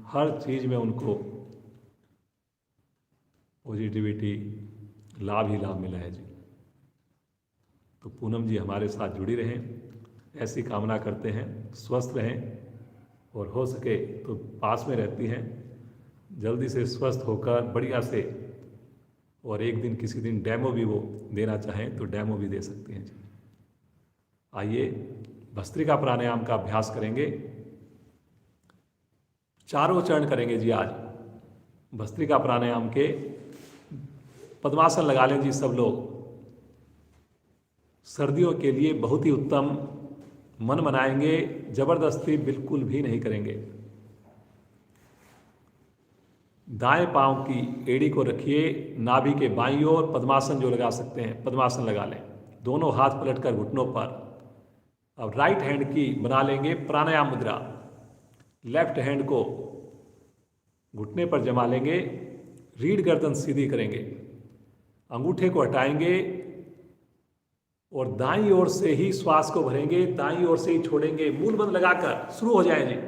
हर चीज़ में उनको पॉजिटिविटी, लाभ ही लाभ मिला है जी। तो पूनम जी हमारे साथ जुड़ी रहें, ऐसी कामना करते हैं। स्वस्थ रहें और हो सके तो पास में रहती हैं, जल्दी से स्वस्थ होकर बढ़िया से, और एक दिन किसी दिन डेमो भी वो देना चाहें तो डेमो भी दे सकती हैं जी। आइए भस्त्रिका प्राणायाम का अभ्यास करेंगे। चारों चरण करेंगे जी आज भस्त्रिका प्राणायाम के। पद्मासन लगा लें जी सब लोग। सर्दियों के लिए बहुत ही उत्तम। मन बनाएंगे, जबरदस्ती बिल्कुल भी नहीं करेंगे। दाएं पांव की एड़ी को रखिए नाभि के बाईं ओर। पद्मासन जो लगा सकते हैं पद्मासन लगा लें, दोनों हाथ पलटकर घुटनों पर। अब राइट हैंड की बना लेंगे प्राणायाम मुद्रा। लेफ्ट हैंड को घुटने पर जमा लेंगे, रीढ़ गर्दन सीधी करेंगे, अंगूठे को हटाएंगे और दाईं ओर से ही श्वास को भरेंगे, दाईं ओर से ही छोड़ेंगे। मूल बंद लगाकर शुरू हो जाए जी।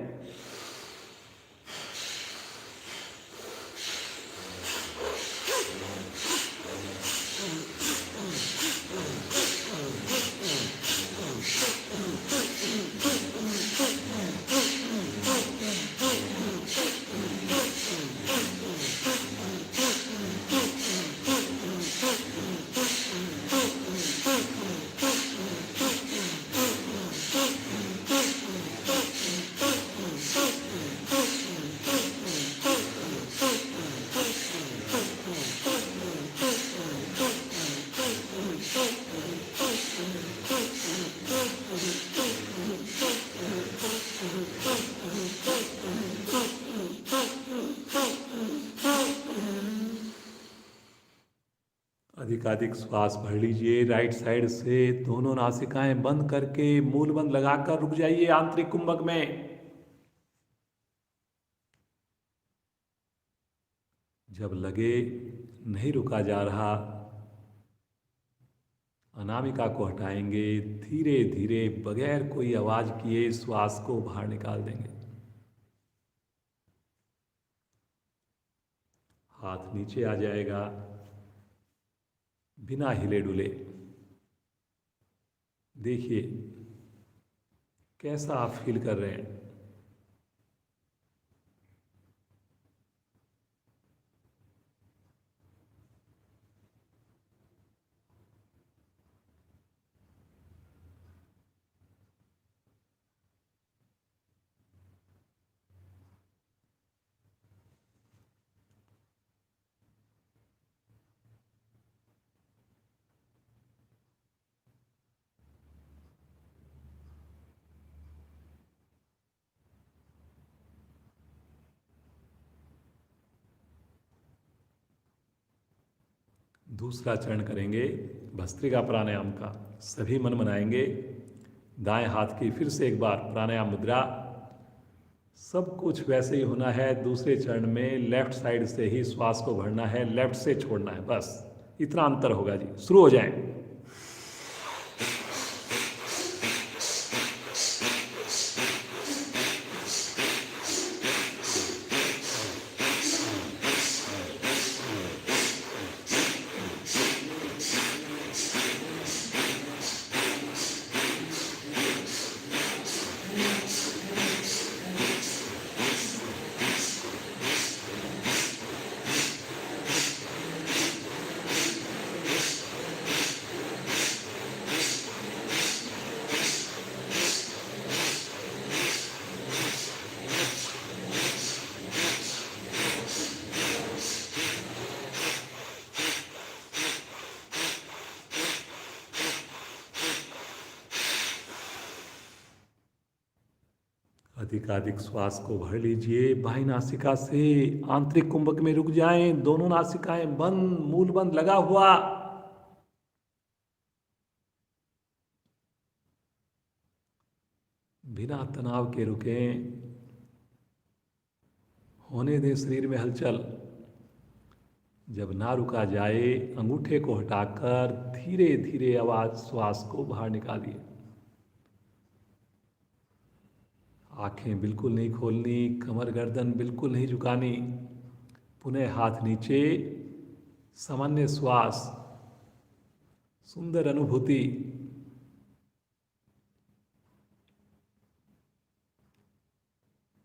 अधिकाधिक श्वास भर लीजिए। राइट साइड से दोनों नासिकाएं बंद करके मूल बंद लगाकर रुक जाइए आंतरिक कुंभक में। जब लगे नहीं रुका जा रहा, अनामिका को हटाएंगे, धीरे धीरे बगैर कोई आवाज किए श्वास को बाहर निकाल देंगे। हाथ नीचे आ जाएगा बिना हिले डुले। देखिए कैसा आप फील कर रहे हैं। दूसरा चरण करेंगे भस्त्रिका प्राणायाम का। सभी मन मनाएंगे। दाएं हाथ की फिर से एक बार प्राणायाम मुद्रा। सब कुछ वैसे ही होना है। दूसरे चरण में लेफ्ट साइड से ही श्वास को भरना है, लेफ्ट से छोड़ना है, बस इतना अंतर होगा जी। शुरू हो जाएं। अधिकाधिक श्वास को भर लीजिए। बाईं नासिका से आंतरिक कुंभक में रुक जाएं। दोनों नासिकाएं बंद, मूल बंद लगा हुआ। बिना तनाव के रुकें। होने दें शरीर में हलचल। जब ना रुका जाए अंगूठे को हटाकर धीरे धीरे आवाज श्वास को बाहर निकालिए। आंखें बिल्कुल नहीं खोलनी, कमर गर्दन बिल्कुल नहीं झुकानी। पुनः हाथ नीचे, सामान्य श्वास, सुंदर अनुभूति।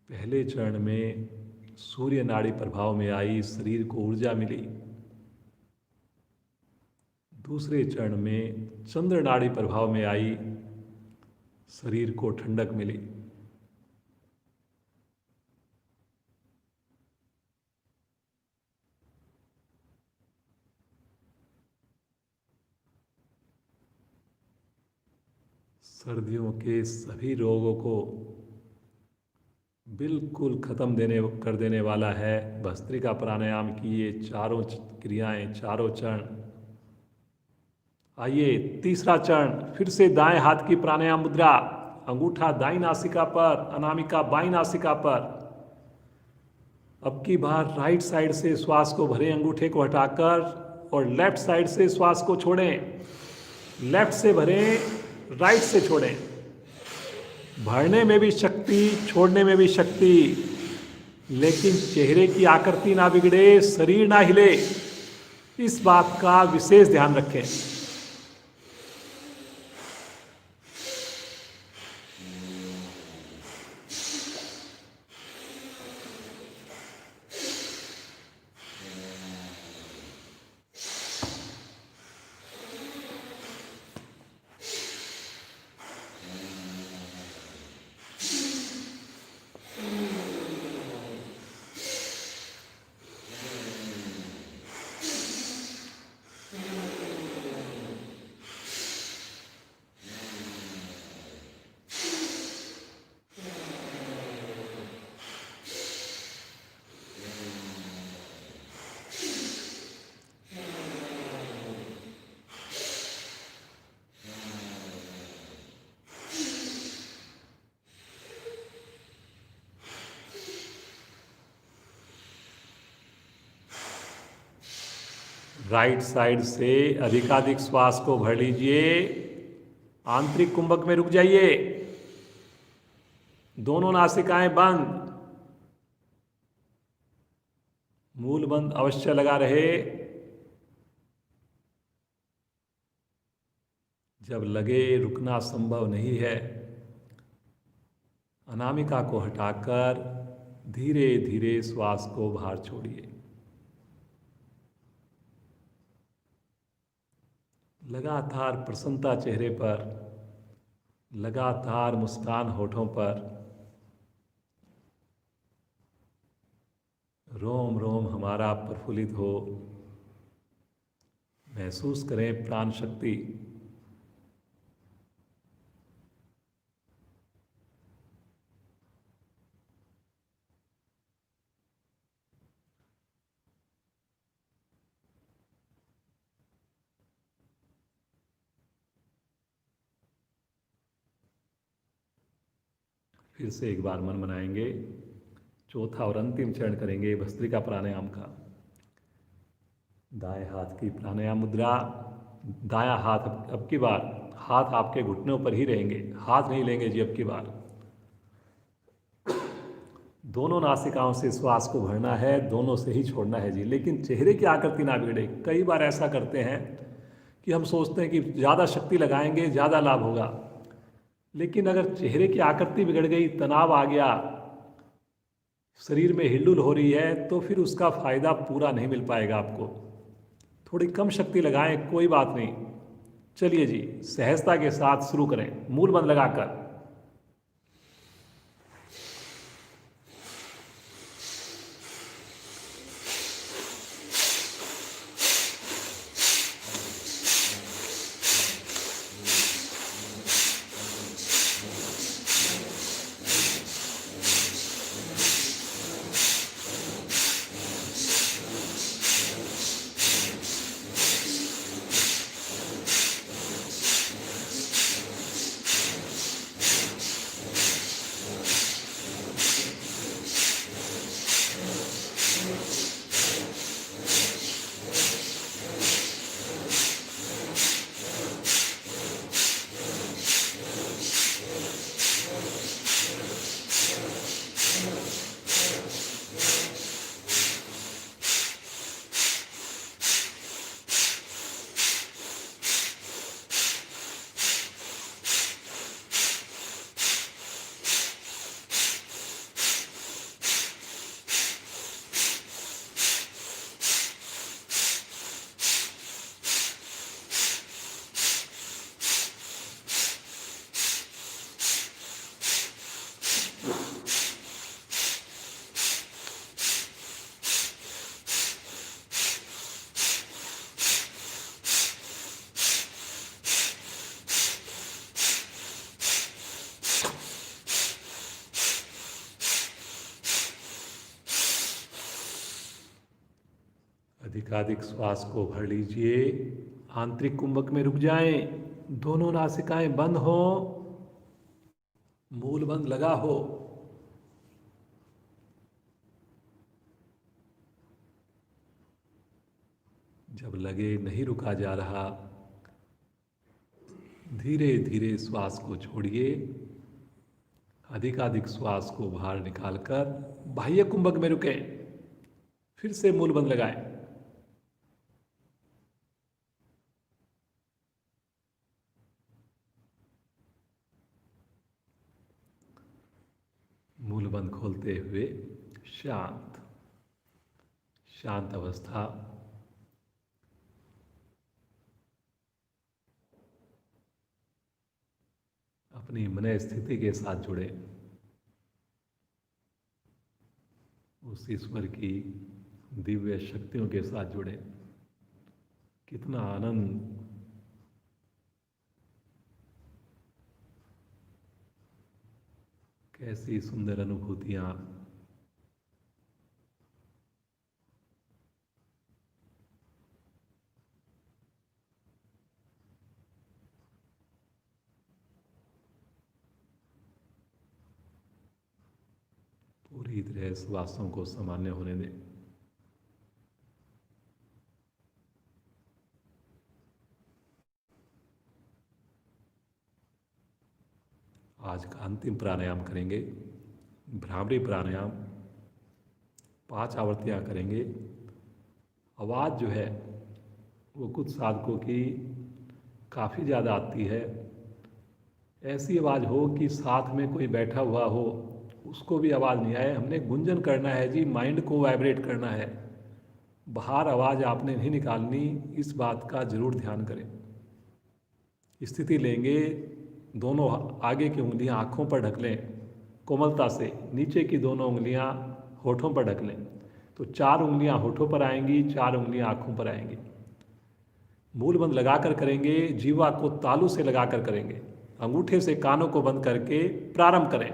पहले चरण में सूर्य नाड़ी प्रभाव में आई, शरीर को ऊर्जा मिली। दूसरे चरण में चंद्र नाड़ी प्रभाव में आई, शरीर को ठंडक मिली। सर्दियों के सभी रोगों को बिल्कुल खत्म कर देने वाला है भस्त्रिका प्राणायाम की ये चारों क्रियाएं, चारों चरण। आइए तीसरा चरण। फिर से दाएं हाथ की प्राणायाम मुद्रा। अंगूठा दाईं नासिका पर, अनामिका बाईं नासिका पर। अब की बार राइट साइड से श्वास को भरें अंगूठे को हटाकर, और लेफ्ट साइड से श्वास को छोड़ें। लेफ्ट से भरें, राइट से छोड़ें। भरने में भी शक्ति, छोड़ने में भी शक्ति, लेकिन चेहरे की आकृति ना बिगड़े, शरीर ना हिले, इस बात का विशेष ध्यान रखें। राइट साइड से अधिकाधिक श्वास को भर लीजिए। आंतरिक कुंभक में रुक जाइए। दोनों नासिकाएं बंद। मूल बंद अवश्य लगा रहे। जब लगे रुकना संभव नहीं है, अनामिका को हटाकर धीरे धीरे श्वास को बाहर छोड़िए। लगातार प्रसन्नता चेहरे पर, लगातार मुस्कान होठों पर। रोम रोम हमारा प्रफुल्लित हो। महसूस करें प्राण शक्ति। फिर से एक बार मन बनाएंगे। चौथा और अंतिम चरण करेंगे भस्त्रिका प्राणायाम का। दाएं हाथ की प्राणायाम मुद्रा। दायां हाथ अब की बार हाथ आपके घुटनों पर ही रहेंगे, हाथ नहीं लेंगे जी अब की बार। दोनों नासिकाओं से श्वास को भरना है, दोनों से ही छोड़ना है जी। लेकिन चेहरे की आकृति ना बिगड़े। कई बार ऐसा करते हैं कि हम सोचते हैं कि ज़्यादा शक्ति लगाएंगे ज़्यादा लाभ होगा, लेकिन अगर चेहरे की आकृति बिगड़ गई, तनाव आ गया, शरीर में हिलडुल हो रही है, तो फिर उसका फायदा पूरा नहीं मिल पाएगा आपको। थोड़ी कम शक्ति लगाएं, कोई बात नहीं। चलिए जी, सहजता के साथ शुरू करें मूल बंद लगाकर। अधिकाधिक श्वास को भर लीजिए। आंतरिक कुंभक में रुक जाएं। दोनों नासिकाएं बंद हो, मूल बंद लगा हो। जब लगे नहीं रुका जा रहा, धीरे धीरे श्वास को छोड़िए। अधिकाधिक श्वास को बाहर निकालकर बाह्य कुंभक में रुकें। फिर से मूल बंद लगाएं। मूल बंद खोलते हुए शांत शांत अवस्था। अपनी मन स्थिति के साथ जुड़े, उस ईश्वर की दिव्य शक्तियों के साथ जुड़े। कितना आनंद, कैसी सुंदर अनुभूतियां। पूरी तरह श्वासों को सामान्य होने दें। आज का अंतिम प्राणायाम करेंगे, भ्रामरी प्राणायाम। 5 आवर्तियाँ करेंगे। आवाज़ जो है वो कुछ साधकों की काफ़ी ज़्यादा आती है। ऐसी आवाज़ हो कि साथ में कोई बैठा हुआ हो उसको भी आवाज़ नहीं आए। हमने गुंजन करना है जी, माइंड को वाइब्रेट करना है। बाहर आवाज़ आपने नहीं निकालनी, इस बात का ज़रूर ध्यान करें। स्थिति लेंगे, दोनों आगे की उंगलियां आँखों पर ढक लें कोमलता से, नीचे की दोनों उंगलियां होठों पर ढक लें। तो 4 उंगलियां होठों पर आएंगी, 4 उंगलियां आँखों पर आएंगी। मूल बंद लगाकर करेंगे, जीवा को तालू से लगाकर करेंगे। अंगूठे से कानों को बंद करके प्रारंभ करें।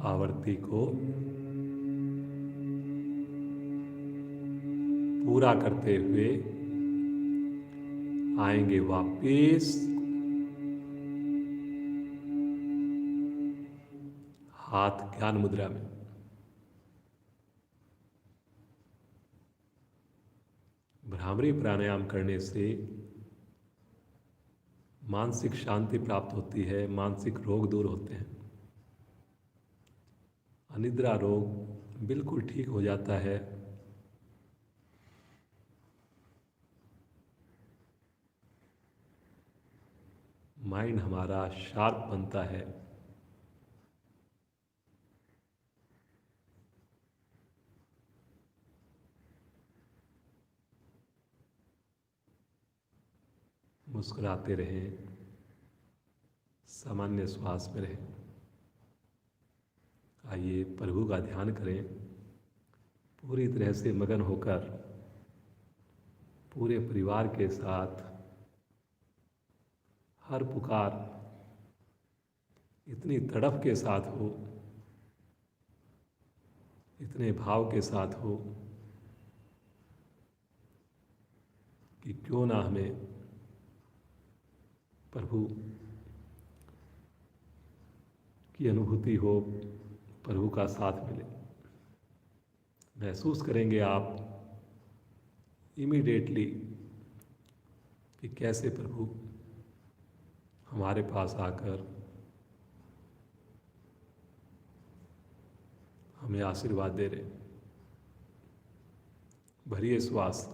आवर्ती को पूरा करते हुए आएंगे वापिस हाथ ज्ञान मुद्रा में। भ्रामरी प्राणायाम करने से मानसिक शांति प्राप्त होती है, मानसिक रोग दूर होते हैं, अनिद्रा रोग बिल्कुल ठीक हो जाता है। माइंड हमारा शार्प बनता है। मुस्कुराते रहें, सामान्य श्वास में रहें। आइए प्रभु का ध्यान करें, पूरी तरह से मगन होकर पूरे परिवार के साथ। हर पुकार इतनी तड़प के साथ हो, इतने भाव के साथ हो कि क्यों ना हमें प्रभु की अनुभूति हो, प्रभु का साथ मिले। महसूस करेंगे आप इमीडिएटली कि कैसे प्रभु हमारे पास आकर हमें आशीर्वाद दे रहे। भरिए श्वास।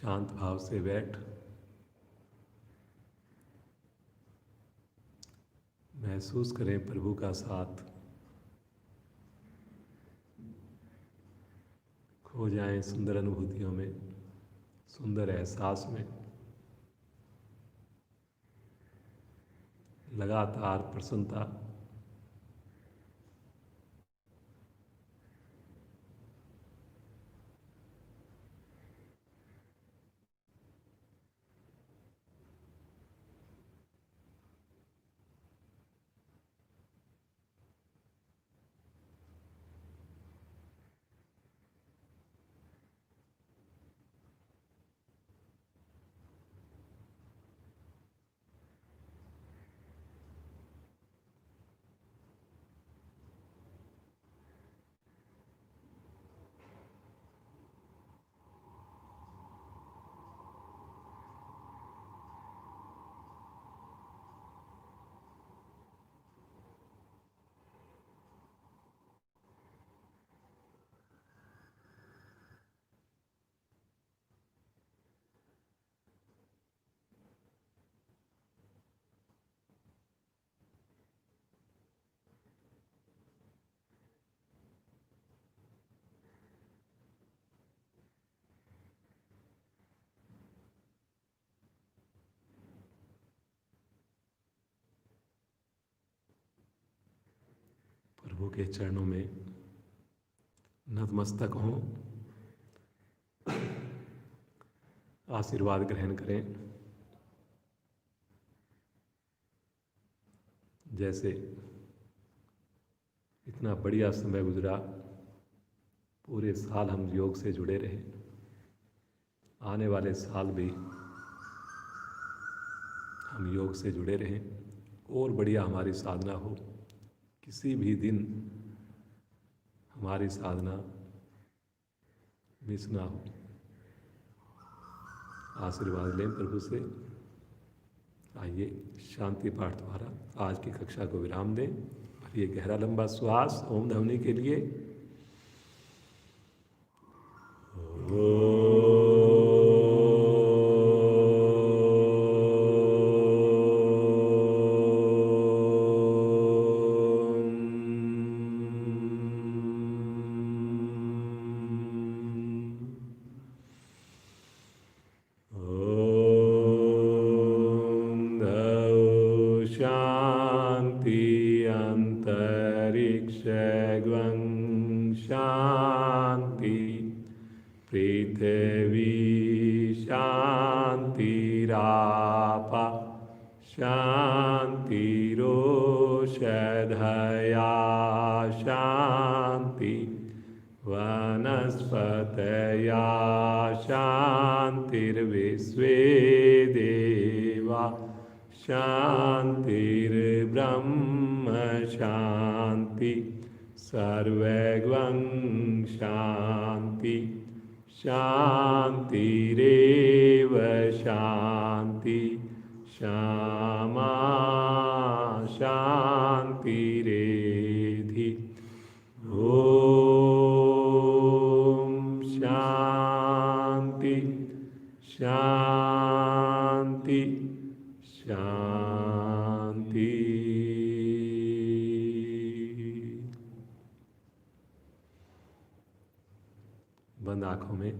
शांत भाव से बैठ, महसूस करें प्रभु का साथ, खो जाएं सुंदर अनुभूतियों में, सुंदर एहसास में। लगातार प्रसन्नता, प्रभु के चरणों में नतमस्तक हों, आशीर्वाद ग्रहण करें। जैसे इतना बढ़िया समय गुजरा, पूरे साल हम योग से जुड़े रहे, आने वाले साल भी हम योग से जुड़े रहें और बढ़िया हमारी साधना हो। किसी भी दिन हमारी साधना मिस ना हो। आशीर्वाद लें प्रभु से। आइए शांति पाठ द्वारा आज की कक्षा को विराम दें। भरिए गहरा लंबा श्वास ओम ध्वनि के लिए। शांतिरोषधया शांति वनस्पतया शांतिर्विश्वे देवा शांतिर्ब्रह्म शांति सर्वैर्वं शांति शांतिरेव शांति क्षमा शांतिरेधि। ओम शांति शांति शांति। बंद आंखों में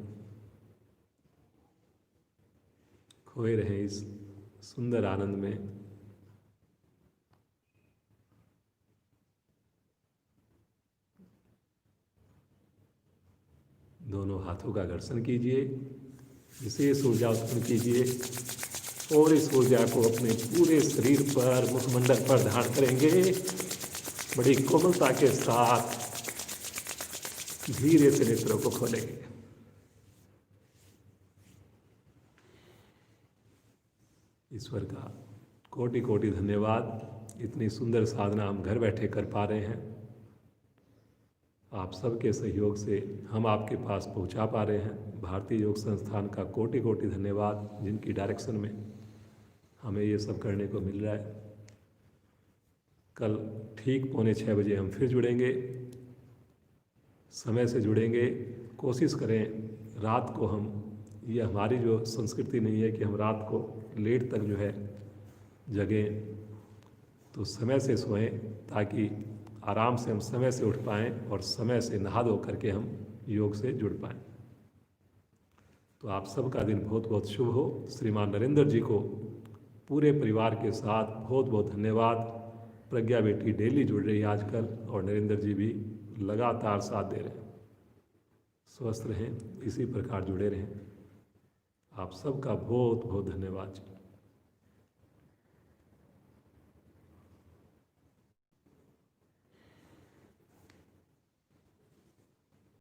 खोए रहे इस सुंदर आनंद में। दोनों हाथों का घर्षण कीजिए, विशेष ऊर्जा उत्पन्न कीजिए और इस ऊर्जा को अपने पूरे शरीर पर, मुखमंडल पर धारण करेंगे। बड़ी कोमलता के साथ धीरे से नेत्रों को खोलेंगे। ईश्वर का कोटि कोटि धन्यवाद। इतनी सुंदर साधना हम घर बैठे कर पा रहे हैं। आप सबके सहयोग से हम आपके पास पहुंचा पा रहे हैं। भारतीय योग संस्थान का कोटि कोटि धन्यवाद, जिनकी डायरेक्शन में हमें ये सब करने को मिल रहा है। कल ठीक 5:45 बजे हम फिर जुड़ेंगे, समय से जुड़ेंगे। कोशिश करें रात को हम ये हमारी जो संस्कृति नहीं है कि हम रात को लेट तक जो है जगें, तो समय से सोएं ताकि आराम से हम समय से उठ पाएँ और समय से नहा धो करके हम योग से जुड़ पाएँ। तो आप सबका दिन बहुत बहुत शुभ हो। श्रीमान नरेंद्र जी को पूरे परिवार के साथ बहुत बहुत धन्यवाद। प्रज्ञा बेटी डेली जुड़ रही है आजकल और नरेंद्र जी भी लगातार साथ दे रहे हैं। स्वस्थ रहें, इसी प्रकार जुड़े रहें। आप सबका बहुत बहुत धन्यवाद।